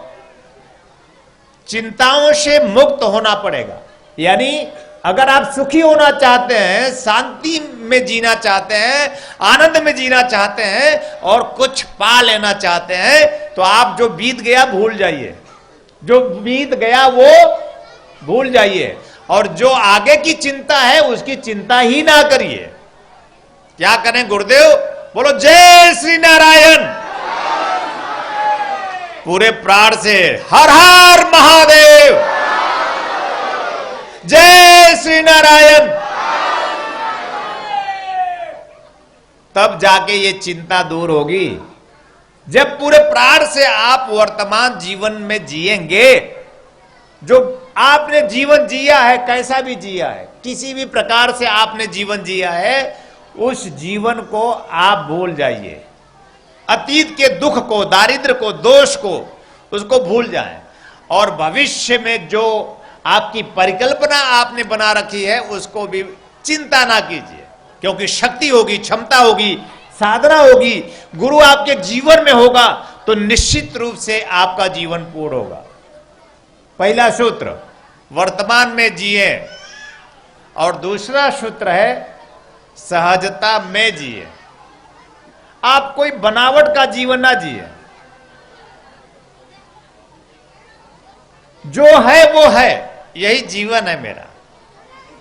चिंताओं से मुक्त होना पड़ेगा। यानी अगर आप सुखी होना चाहते हैं, शांति में जीना चाहते हैं, आनंद में जीना चाहते हैं और कुछ पा लेना चाहते हैं, तो आप जो बीत गया भूल जाइए, जो बीत गया वो भूल जाइए, और जो आगे की चिंता है उसकी चिंता ही ना करिए। क्या करें गुरुदेव? बोलो जय श्री नारायण पूरे प्राण से, हर हर महादेव, जय श्री नारायण। तब जाके ये चिंता दूर होगी। जब पूरे प्राण से आप वर्तमान जीवन में जिएंगे, जो आपने जीवन जिया है, कैसा भी जिया है, किसी भी प्रकार से आपने जीवन जिया है, उस जीवन को आप भूल जाइए। अतीत के दुख को, दारिद्र्य को, दोष को, उसको भूल जाएं, और भविष्य में जो आपकी परिकल्पना आपने बना रखी है उसको भी चिंता ना कीजिए, क्योंकि शक्ति होगी, क्षमता होगी, साधना होगी, गुरु आपके जीवन में होगा, तो निश्चित रूप से आपका जीवन पूर्ण होगा। पहला सूत्र वर्तमान में जिए, और दूसरा सूत्र है सहजता में जिए। आप कोई बनावट का जीवन ना जिए, जो है वो है, यही जीवन है मेरा।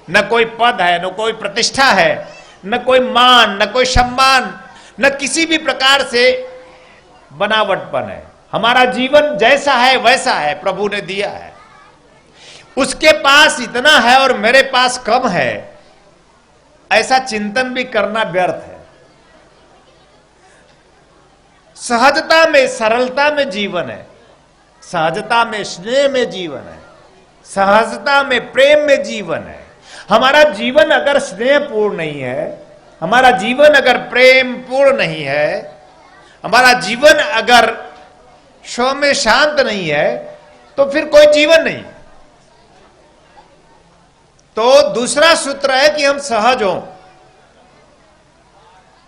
न कोई पद है, न कोई प्रतिष्ठा है, न कोई मान, न कोई सम्मान, न किसी भी प्रकार से बनावटपन है। हमारा जीवन जैसा है वैसा है, प्रभु ने दिया है। उसके पास इतना है और मेरे पास कम है, ऐसा चिंतन भी करना व्यर्थ है। सहजता में, सरलता में जीवन है, सहजता में, स्नेह में जीवन है, सहजता में, प्रेम में जीवन है। हमारा जीवन अगर स्नेहपूर्ण नहीं है, हमारा जीवन अगर प्रेम पूर्ण नहीं है, हमारा जीवन अगर सौम्य शांत नहीं है, तो फिर कोई जीवन नहीं। तो दूसरा सूत्र है कि हम सहज हों।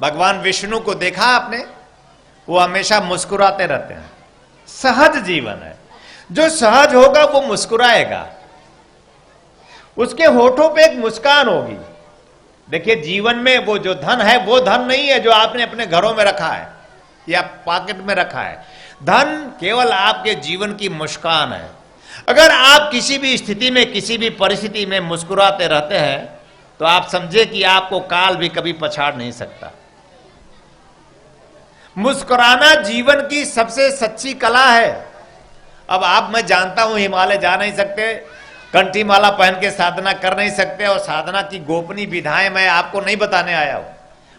भगवान विष्णु को देखा आपने, वो हमेशा मुस्कुराते रहते हैं। सहज जीवन है। जो सहज होगा वो मुस्कुराएगा, उसके होठों पे एक मुस्कान होगी। देखिए, जीवन में वो जो धन है वो धन नहीं है जो आपने अपने घरों में रखा है या पॉकेट में रखा है। धन केवल आपके जीवन की मुस्कान है। अगर आप किसी भी स्थिति में, किसी भी परिस्थिति में मुस्कुराते रहते हैं तो आप समझे कि आपको काल भी कभी पछाड़ नहीं सकता। मुस्कुराना जीवन की सबसे सच्ची कला है। अब आप, मैं जानता हूं, हिमालय जा नहीं सकते, कंठी माला पहन के साधना कर नहीं सकते, और साधना की गोपनीय विधाएं मैं आपको नहीं बताने आया हूं।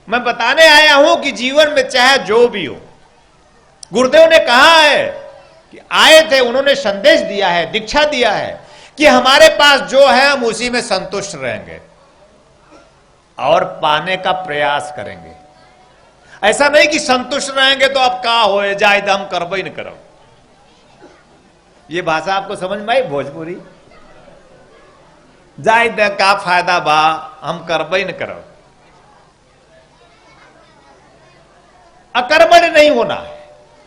मैं बताने आया हूं कि जीवन में चाहे जो भी हो, गुरुदेव ने कहा है कि आए थे, उन्होंने संदेश दिया है, दीक्षा दिया है कि हमारे पास जो है हम उसी में संतुष्ट रहेंगे और पाने का प्रयास करेंगे। ऐसा नहीं कि संतुष्ट रहेंगे तो अब का हो जाए, हम करबो ही नहीं करो। ये भाषा आपको समझ में आई? भोजपुरी जाए का फायदा बा, हम करबो ही नहीं करो। अकर्मण्य नहीं होना है।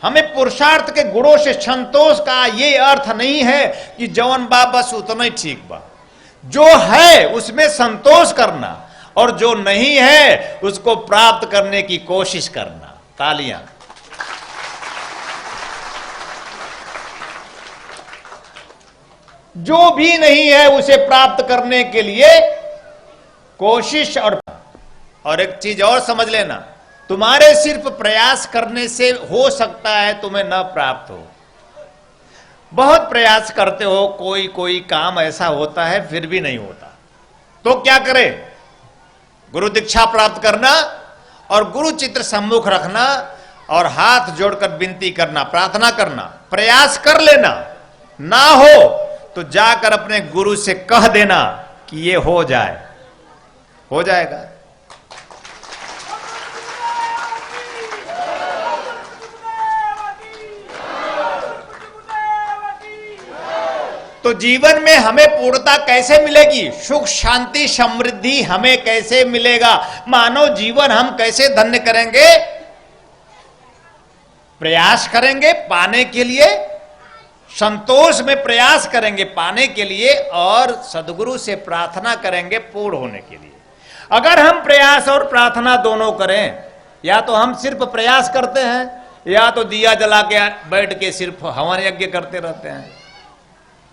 हमें पुरुषार्थ के गुणों से संतोष का ये अर्थ नहीं है कि जवन बा बस उतना ही ठीक बा। जो है उसमें संतोष करना और जो नहीं है उसको प्राप्त करने की कोशिश करना। तालियां। जो भी नहीं है उसे प्राप्त करने के लिए कोशिश। और एक चीज और समझ लेना, तुम्हारे सिर्फ प्रयास करने से हो सकता है तुम्हें न प्राप्त हो। बहुत प्रयास करते हो, कोई कोई काम ऐसा होता है फिर भी नहीं होता, तो क्या करे? गुरु दीक्षा प्राप्त करना और गुरु चित्र सम्मुख रखना और हाथ जोड़कर विनती करना, प्रार्थना करना, प्रयास कर लेना। ना हो तो जाकर अपने गुरु से कह देना कि ये हो जाए, हो जाएगा। तो जीवन में हमें पूर्णता कैसे मिलेगी? सुख, शांति, समृद्धि हमें कैसे मिलेगा? मानव जीवन हम कैसे धन्य करेंगे? प्रयास करेंगे पाने के लिए, संतोष में प्रयास करेंगे पाने के लिए, और सदगुरु से प्रार्थना करेंगे पूर्ण होने के लिए। अगर हम प्रयास और प्रार्थना दोनों करें, या तो हम सिर्फ प्रयास करते हैं या तो दिया जला के बैठ के सिर्फ हवन यज्ञ करते रहते हैं।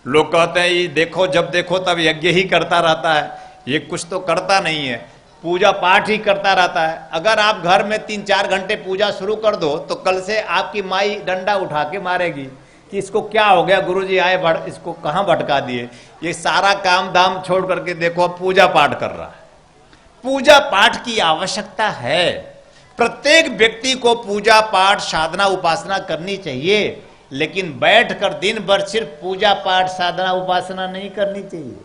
लोग कहते हैं ये देखो, जब देखो तब यज्ञ ही करता रहता है, ये कुछ तो करता नहीं है, पूजा पाठ ही करता रहता है। अगर आप घर में 3-4 घंटे पूजा शुरू कर दो तो कल से आपकी माई डंडा उठा के मारेगी कि इसको क्या हो गया, गुरुजी आए इसको कहाँ भटका दिए। ये सारा काम दाम छोड़ करके देखो अब पूजा पाठ कर रहा है। पूजा पाठ की आवश्यकता है। प्रत्येक व्यक्ति को पूजा पाठ, साधना, उपासना करनी चाहिए, लेकिन बैठकर दिन भर सिर्फ पूजा पाठ, साधना, उपासना नहीं करनी चाहिए।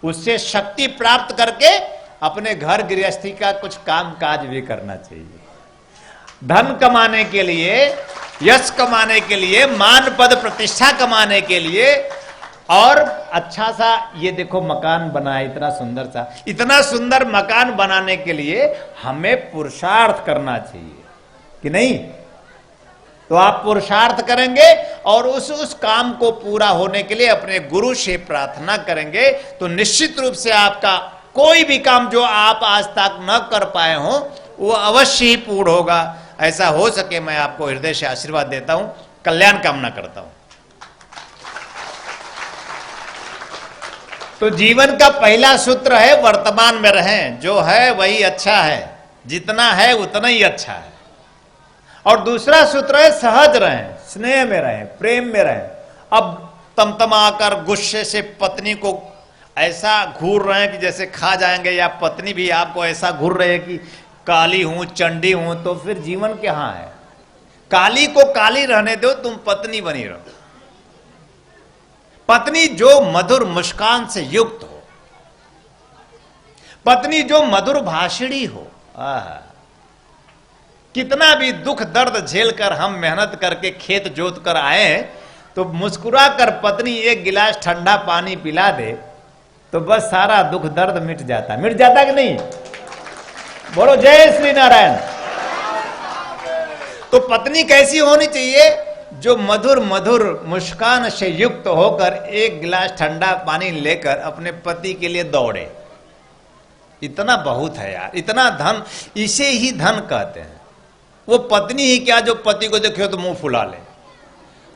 उससे शक्ति प्राप्त करके अपने घर गृहस्थी का कुछ काम काज भी करना चाहिए। धन कमाने के लिए, यश कमाने के लिए, मान पद प्रतिष्ठा कमाने के लिए, और अच्छा सा ये देखो मकान बना है, इतना सुंदर सा, इतना सुंदर मकान बनाने के लिए हमें पुरुषार्थ करना चाहिए कि नहीं? तो आप पुरुषार्थ करेंगे और उस काम को पूरा होने के लिए अपने गुरु से प्रार्थना करेंगे, तो निश्चित रूप से आपका कोई भी काम जो आप आज तक न कर पाए हो वो अवश्य ही पूर्ण होगा। ऐसा हो सके मैं आपको हृदय से आशीर्वाद देता हूं, कल्याण कामना करता हूं। तो जीवन का पहला सूत्र है वर्तमान में रहें, जो है वही अच्छा है, जितना है उतना ही अच्छा है। और दूसरा सूत्र है सहज रहें, स्नेह में रहें, प्रेम में रहें। अब तमतमाकर गुस्से से पत्नी को ऐसा घूर रहे हैं कि जैसे खा जाएंगे, या पत्नी भी आपको ऐसा घूर रहे है कि काली हूं, चंडी हूं, तो फिर जीवन कहां है? काली को काली रहने दो, तुम पत्नी बनी रहो। पत्नी जो मधुर मुस्कान से युक्त हो, पत्नी जो मधुर भाषिणी हो। कितना भी दुख दर्द झेलकर हम मेहनत करके खेत जोत कर आए हैं, तो मुस्कुरा कर पत्नी एक गिलास ठंडा पानी पिला दे तो बस सारा दुख दर्द मिट जाता कि नहीं? बोलो जय श्री नारायण। तो पत्नी कैसी होनी चाहिए? जो मधुर मधुर मुस्कान से युक्त होकर एक गिलास ठंडा पानी लेकर अपने पति के लिए दौड़े, इतना बहुत है यार, इतना धन, इसे ही धन कहते हैं। वो पत्नी ही क्या जो पति को देखे तो मुंह फुला ले,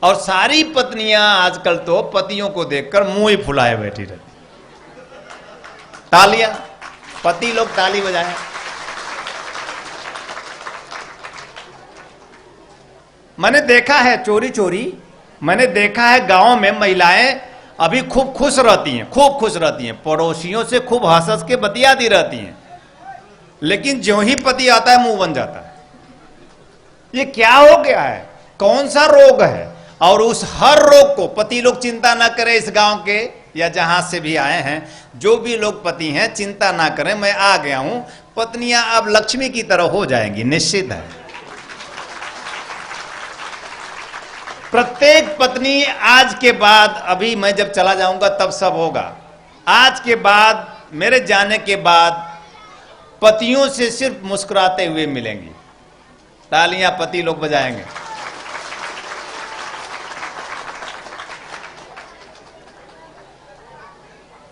और सारी पत्नियां आजकल तो पतियों को देखकर मुंह ही फुलाए बैठी रहती। तालियां, पति लोग ताली बजाएं। मैंने देखा है चोरी चोरी, मैंने देखा है गांव में महिलाएं अभी खूब खुश रहती हैं, खूब खुश रहती हैं, पड़ोसियों से खूब हंस हंस के बतियाती रहती हैं, लेकिन जो ही पति आता है मुंह बन जाता है। ये क्या हो गया है, कौन सा रोग है? और उस हर रोग को पति लोग चिंता ना करें, इस गांव के या जहां से भी आए हैं, जो भी लोग पति हैं चिंता ना करें, मैं आ गया हूं, पत्नियां अब लक्ष्मी की तरह हो जाएंगी, निश्चित है। प्रत्येक पत्नी आज के बाद, अभी मैं जब चला जाऊंगा तब सब होगा, आज के बाद, मेरे जाने के बाद पतियों से सिर्फ मुस्कुराते हुए मिलेंगी। तालियां पति लोग बजाएंगे।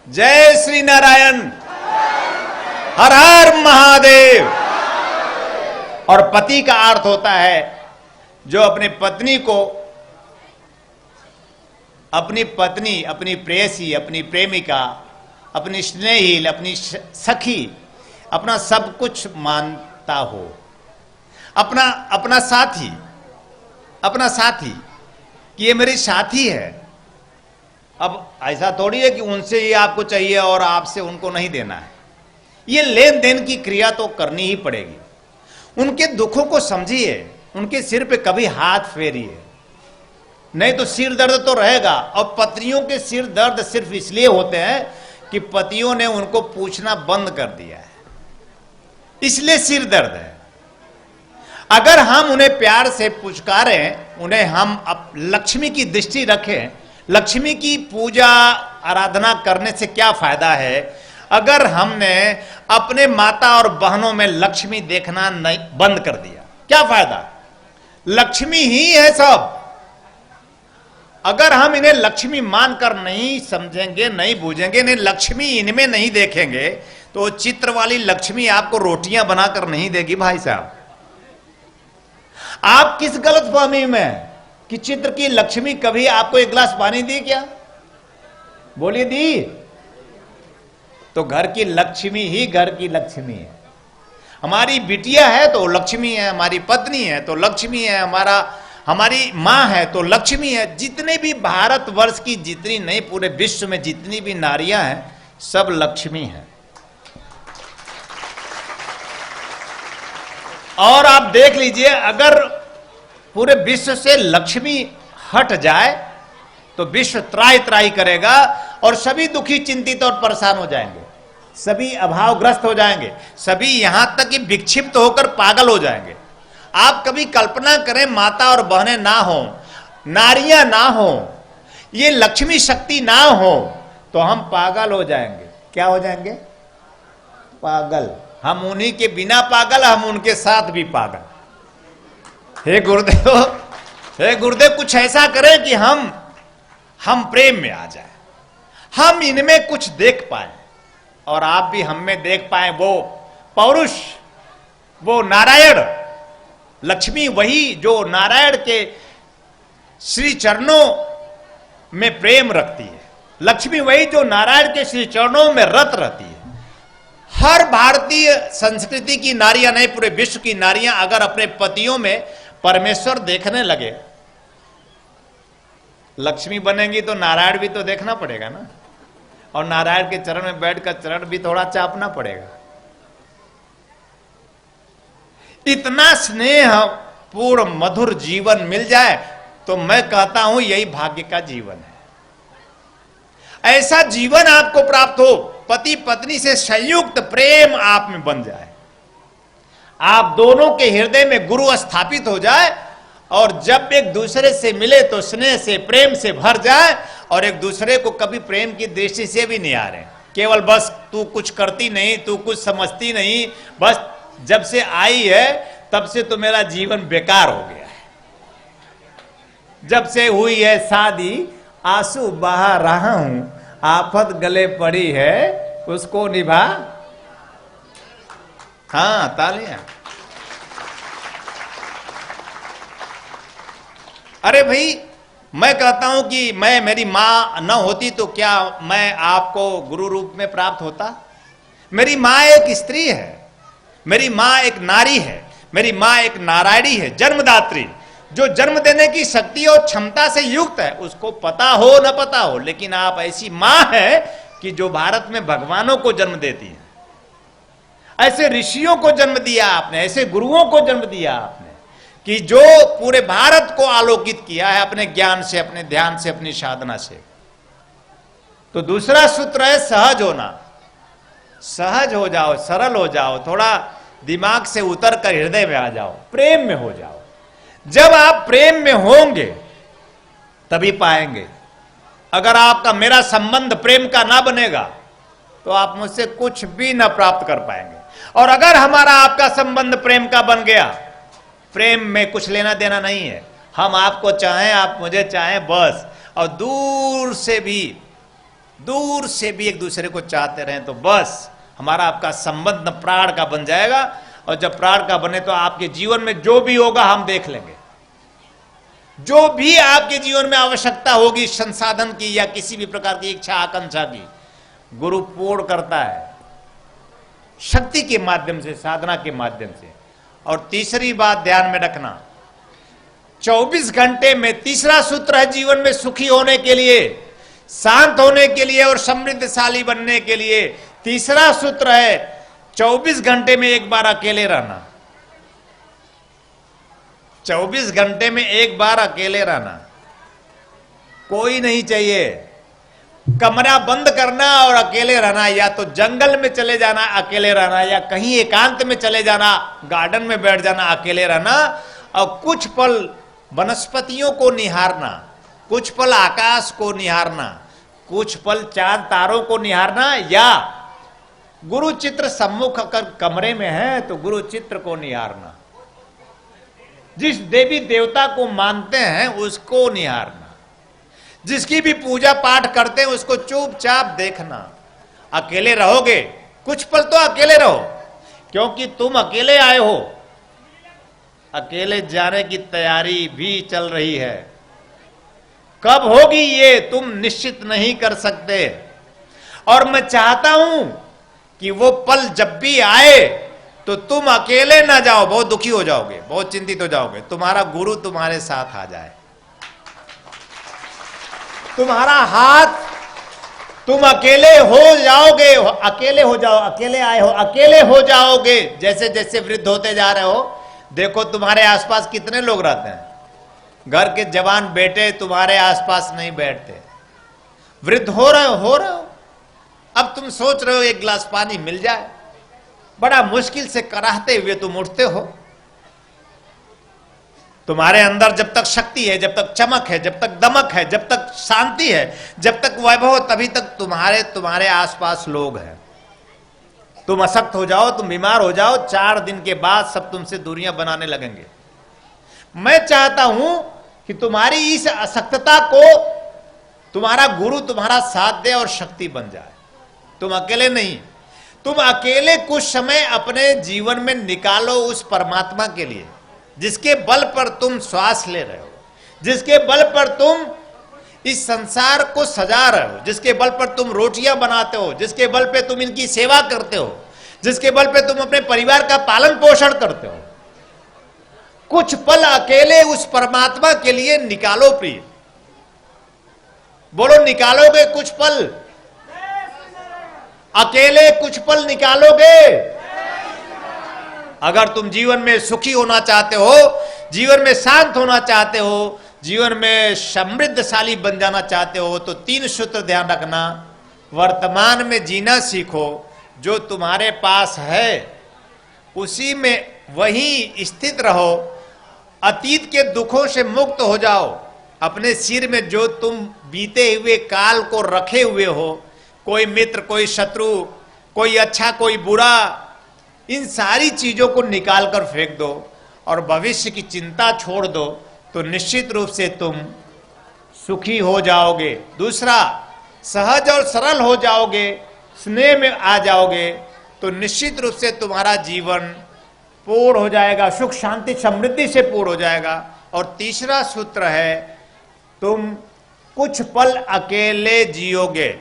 जय श्री नारायण, हर हर महादेव। और पति का अर्थ होता है जो अपनी पत्नी को, अपनी पत्नी, अपनी प्रेयसी, अपनी प्रेमिका, अपनी स्नेहिल, अपनी सखी, अपना सब कुछ मानता हो, अपना साथी, अपना साथी कि ये मेरी साथी है। अब ऐसा थोड़ी है कि उनसे ही आपको चाहिए और आपसे उनको नहीं देना है। ये लेन देन की क्रिया तो करनी ही पड़ेगी। उनके दुखों को समझिए, उनके सिर पे कभी हाथ फेरिए, नहीं तो सिर दर्द तो रहेगा। और पत्नियों के सिर दर्द सिर्फ इसलिए होते हैं कि पतियों ने उनको पूछना बंद कर दिया है, इसलिए सिर दर्द है। अगर हम उन्हें प्यार से पुचकारें, उन्हें हम लक्ष्मी की दृष्टि रखें, लक्ष्मी की पूजा आराधना करने से क्या फायदा है? अगर हमने अपने माता और बहनों में लक्ष्मी देखना नहीं बंद कर दिया, क्या फायदा? लक्ष्मी ही है सब। अगर हम इन्हें लक्ष्मी मानकर नहीं समझेंगे, नहीं बूझेंगे, इन्हें लक्ष्मी इनमें नहीं देखेंगे, तो चित्र वाली लक्ष्मी आपको रोटियां बनाकर नहीं देगी भाई साहब। आप किस गलतफहमी में कि चित्र की लक्ष्मी कभी आपको एक गिलास पानी दी क्या? बोलिए दी? तो घर की लक्ष्मी ही घर की लक्ष्मी है। हमारी बिटिया है तो लक्ष्मी है, हमारी पत्नी है तो लक्ष्मी है, हमारी मां है तो लक्ष्मी है। जितने भी भारतवर्ष की जितनी नहीं, पूरे विश्व में जितनी भी नारियां हैं, सब लक्ष्मी हैं। और आप देख लीजिए, अगर पूरे विश्व से लक्ष्मी हट जाए तो विश्व त्राही त्राही करेगा और सभी दुखी, चिंतित और परेशान हो जाएंगे, सभी अभावग्रस्त हो जाएंगे, सभी यहां तक कि विक्षिप्त होकर पागल हो जाएंगे। आप कभी कल्पना करें, माता और बहनें ना हो, नारियां ना हो, ये लक्ष्मी शक्ति ना हो, तो हम पागल हो जाएंगे। क्या हो जाएंगे? पागल। हम उन्हीं के बिना पागल, हम उनके साथ भी पागल। हे गुरुदेव, हे गुरुदेव, कुछ ऐसा करें कि हम प्रेम में आ जाए, हम इनमें कुछ देख पाए और आप भी हम में देख पाए वो पौरुष, वो नारायण, लक्ष्मी, वही जो नारायण के श्री चरणों में प्रेम रखती है, लक्ष्मी वही जो नारायण के श्री चरणों में रत रहती है। हर भारतीय संस्कृति की नारियां नहीं, पूरे विश्व की नारियां अगर अपने पतियों में परमेश्वर देखने लगे, लक्ष्मी बनेंगी तो नारायण भी तो देखना पड़ेगा ना, और नारायण के चरण में बैठकर चरण भी थोड़ा चापना पड़ेगा। इतना स्नेह पूर्ण मधुर जीवन मिल जाए तो मैं कहता हूं यही भाग्य का जीवन है। ऐसा जीवन आपको प्राप्त हो, पति पत्नी से संयुक्त प्रेम आप में बन जाए, आप दोनों के हृदय में गुरु स्थापित हो जाए, और जब एक दूसरे से मिले तो स्नेह से, प्रेम से भर जाए, और एक दूसरे को कभी प्रेम की दृष्टि से भी नहीं आ रहे, केवल बस तू कुछ करती नहीं, तू कुछ समझती नहीं, बस जब से आई है तब से तो मेरा जीवन बेकार हो गया है। जब से हुई है शादी आंसू बहा रहा हूं, आफत गले पड़ी है उसको निभा। हाँ, तालियां। अरे भाई, मैं कहता हूं कि मेरी मां न होती तो क्या मैं आपको गुरु रूप में प्राप्त होता? मेरी मां एक स्त्री है, मेरी मां एक नारी है, मेरी मां एक नारायणी है, जन्मदात्री, जो जन्म देने की शक्ति और क्षमता से युक्त है। उसको पता हो न पता हो, लेकिन आप ऐसी मां है कि जो भारत में भगवानों को जन्म देती है। ऐसे ऋषियों को जन्म दिया आपने, ऐसे गुरुओं को जन्म दिया आपने कि जो पूरे भारत को आलोकित किया है अपने ज्ञान से, अपने ध्यान से, अपनी साधना से। तो दूसरा सूत्र है सहज होना। सहज हो जाओ, सरल हो जाओ, थोड़ा दिमाग से उतर कर हृदय में आ जाओ, प्रेम में हो जाओ। जब आप प्रेम में होंगे तभी पाएंगे। अगर आपका मेरा संबंध प्रेम का ना बनेगा तो आप मुझसे कुछ भी ना प्राप्त कर पाएंगे। और अगर हमारा आपका संबंध प्रेम का बन गया, प्रेम में कुछ लेना देना नहीं है, हम आपको चाहें, आप मुझे चाहें, बस। और दूर से भी एक दूसरे को चाहते रहें तो बस हमारा आपका संबंध प्राण का बन जाएगा। और जब प्राण का बने तो आपके जीवन में जो भी होगा हम देख लेंगे। जो भी आपके जीवन में आवश्यकता होगी संसाधन की या किसी भी प्रकार की इच्छा आकांक्षा की, गुरु पूर्ण करता है शक्ति के माध्यम से, साधना के माध्यम से। और तीसरी बात ध्यान में रखना, 24 घंटे में तीसरा सूत्र है जीवन में सुखी होने के लिए, शांत होने के लिए और समृद्धशाली बनने के लिए। तीसरा सूत्र है 24 घंटे में एक बार अकेले रहना। 24 घंटे में एक बार अकेले रहना, कोई नहीं चाहिए। कमरा बंद करना और अकेले रहना, या तो जंगल में चले जाना अकेले रहना, या कहीं एकांत में चले जाना, गार्डन में बैठ जाना अकेले रहना, और कुछ पल वनस्पतियों को निहारना, कुछ पल आकाश को निहारना, कुछ पल चांद तारों को निहारना, या गुरु चित्र सम्मुख अगर कमरे में है तो गुरु चित्र को निहारना। जिस देवी देवता को मानते हैं उसको निहारना, जिसकी भी पूजा पाठ करते हैं उसको चुपचाप देखना। अकेले रहोगे, कुछ पल तो अकेले रहो, क्योंकि तुम अकेले आए हो, अकेले जाने की तैयारी भी चल रही है। कब होगी ये तुम निश्चित नहीं कर सकते। और मैं चाहता हूं कि वो पल जब भी आए तो तुम अकेले ना जाओ, बहुत दुखी हो जाओगे, बहुत चिंतित हो जाओगे, तुम्हारा गुरु तुम्हारे साथ आ जाए, तुम्हारा हाथ, तुम अकेले हो जाओगे, अकेले हो जाओ, अकेले आए हो, अकेले हो जाओगे। जैसे जैसे वृद्ध होते जा रहे हो, देखो तुम्हारे आसपास कितने लोग रहते हैं, घर के जवान बेटे तुम्हारे आसपास नहीं बैठते। वृद्ध हो रहे हो, अब तुम सोच रहे हो एक गिलास पानी मिल जाए, बड़ा मुश्किल से कराहते हुए तुम उठते हो। तुम्हारे अंदर जब तक शक्ति है, जब तक चमक है, जब तक दमक है, जब तक शांति है, जब तक वैभव, तभी तक तुम्हारे आसपास लोग हैं। तुम अशक्त हो जाओ, तुम बीमार हो जाओ, 4 दिन के बाद सब तुमसे दूरियां बनाने लगेंगे। मैं चाहता हूं कि तुम्हारी इस अशक्तता को तुम्हारा गुरु तुम्हारा साथ दे और शक्ति बन जाए। तुम अकेले नहीं, तुम अकेले कुछ समय अपने जीवन में निकालो उस परमात्मा के लिए, जिसके बल पर तुम श्वास ले रहे हो, जिसके बल पर तुम इस संसार को सजा रहे हो, जिसके बल पर तुम रोटियां बनाते हो, जिसके बल पे तुम इनकी सेवा करते हो, जिसके बल पे तुम अपने परिवार का पालन पोषण करते हो। कुछ पल अकेले उस परमात्मा के लिए निकालो प्रिय। बोलो, निकालोगे कुछ पल? अकेले कुछ पल निकालोगे? अगर तुम जीवन में सुखी होना चाहते हो, जीवन में शांत होना चाहते हो, जीवन में समृद्धशाली बन जाना चाहते हो, तो 3 सूत्र ध्यान रखना। वर्तमान में जीना सीखो, जो तुम्हारे पास है उसी में वहीं स्थित रहो। अतीत के दुखों से मुक्त हो जाओ। अपने सिर में जो तुम बीते हुए काल को रखे हुए हो, कोई मित्र, कोई शत्रु, कोई अच्छा, कोई बुरा, इन सारी चीजों को निकाल कर फेंक दो और भविष्य की चिंता छोड़ दो। तो निश्चित रूप से तुम सुखी हो जाओगे। दूसरा, सहज और सरल हो जाओगे, स्नेह में आ जाओगे, तो निश्चित रूप से तुम्हारा जीवन पूर्ण हो जाएगा, सुख शांति समृद्धि से पूर्ण हो जाएगा। और तीसरा सूत्र है, तुम कुछ पल अकेले जियोगे।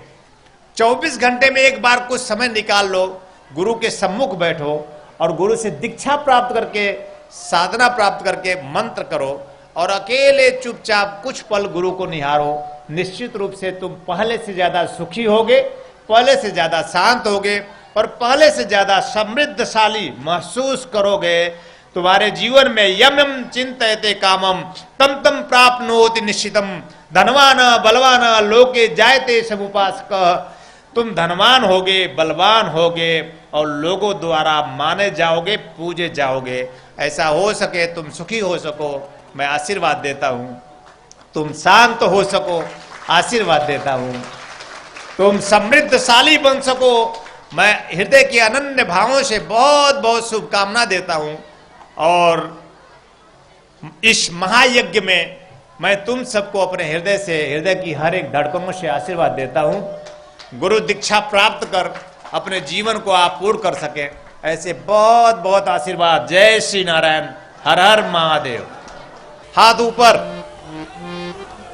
24 घंटे में एक बार कुछ समय निकाल लो, गुरु के सम्मुख बैठो और गुरु से दीक्षा प्राप्त करके, साधना प्राप्त करके मंत्र करो और अकेले चुपचाप कुछ पल गुरु को निहारो। निश्चित रूप से तुम पहले से ज्यादा सुखी होगे, पहले से ज्यादा शांत होगे और पहले से ज्यादा समृद्धशाली महसूस करोगे। तुम्हारे जीवन में यम यम चिंतयते कामम तम तम प्राप्नोति निश्चितम। धनवान बलवान लोके जायते समुपासक। तुम धनवान होगे, बलवान होगे और लोगों द्वारा माने जाओगे, पूजे जाओगे। ऐसा हो सके तुम सुखी हो सको, मैं आशीर्वाद देता हूं। तुम शांत हो सको, आशीर्वाद देता हूं। तुम समृद्धशाली बन सको, मैं हृदय के अनन्य भावों से बहुत बहुत शुभकामना देता हूं। और इस महायज्ञ में मैं तुम सबको अपने हृदय से, हृदय की हर एक धड़कनों से आशीर्वाद देता हूं। गुरु दीक्षा प्राप्त कर अपने जीवन को आप पूर्ण कर सके, ऐसे बहुत बहुत आशीर्वाद। जय श्री नारायण, हर हर महादेव। हाथ ऊपर।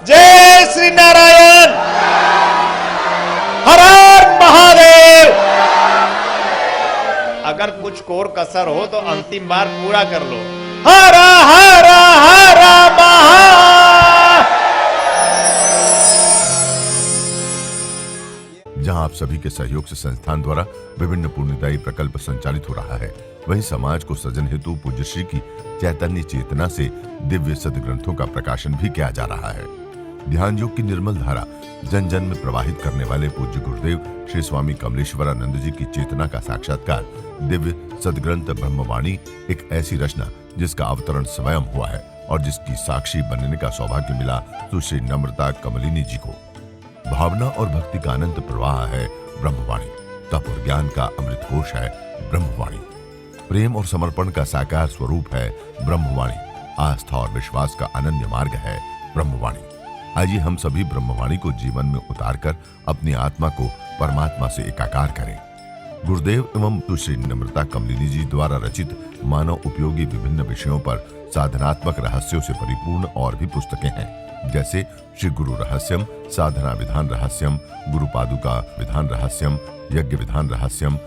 जय श्री नारायण, हर हर महादेव। अगर कुछ कोर कसर हो तो अंतिम बार पूरा कर लो। हर हर हर महा। जहां आप सभी के सहयोग से संस्थान द्वारा विभिन्न पुण्यदायी प्रकल्प संचालित हो रहा है, वहीं समाज को सृजन हेतु पूज्य श्री की चैतन्य चेतना से दिव्य सदग्रंथों का प्रकाशन भी किया जा रहा है। ध्यान योग की निर्मल धारा जन जन में प्रवाहित करने वाले पूज्य गुरुदेव श्री स्वामी कमलेश्वरानंद जी की चेतना का साक्षात्कार दिव्य सदग्रंथ ब्रह्मवाणी, एक ऐसी रचना जिसका अवतरण स्वयं हुआ है और जिसकी साक्षी बनने का सौभाग्य मिला सुश्री नम्रता कमलिनी जी को। भावना और भक्ति का अनंत प्रवाह है ब्रह्मवाणी, तप और ज्ञान का अमृत कोश है ब्रह्मवाणी, प्रेम और समर्पण का साकार स्वरूप है ब्रह्मवाणी, आस्था और विश्वास का अनन्य मार्ग है ब्रह्मवाणी। आइए हम सभी ब्रह्मवाणी को जीवन में उतारकर अपनी आत्मा को परमात्मा से एकाकार करें। गुरुदेव एवं सुश्री नम्रता कमलिनी जी द्वारा रचित मानव उपयोगी विभिन्न विषयों पर साधनात्मक रहस्यों से परिपूर्ण और भी पुस्तकें हैं, जैसे श्री गुरु रहस्यम, साधना विधान रहस्यम, गुरु पादुका विधान रहस्यम, यज्ञ विधान रहस्यम,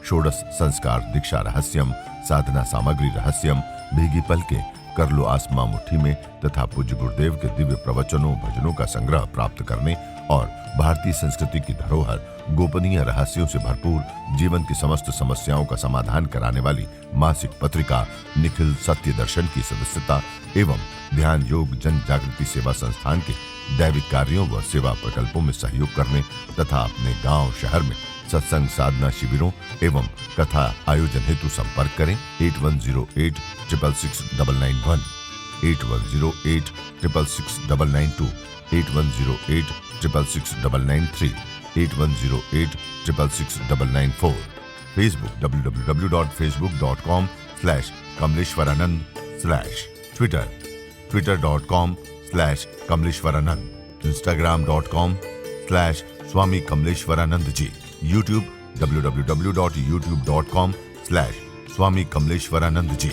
षोडश संस्कार दीक्षा रहस्यम, साधना सामग्री रहस्यम, भीगी पलके, कर लो आसमां मुट्ठी में तथा पूज्य गुरुदेव के दिव्य प्रवचनों भजनों का संग्रह प्राप्त करने और भारतीय संस्कृति की धरोहर गोपनीय रहस्यों से भरपूर जीवन की समस्त समस्याओं का समाधान कराने वाली मासिक पत्रिका निखिल सत्य दर्शन की सदस्यता एवं ध्यान योग जन जागृति सेवा संस्थान के दैविक कार्यों व सेवा प्रकल्पों में सहयोग करने तथा अपने गांव शहर में सत्संग साधना शिविरों एवं कथा आयोजन हेतु संपर्क करें 8108666991, 8108666992, 8108666993, 8108666994। फेसबुक www.facebook.com/kamleshwaranand/, ट्विटर twitter.com/kamleshwaranand, instagram.com/स्वामी कमलेश्वरानंद जी, यूट्यूब www.youtube.com/स्वामी कमलेश्वरानंद जी।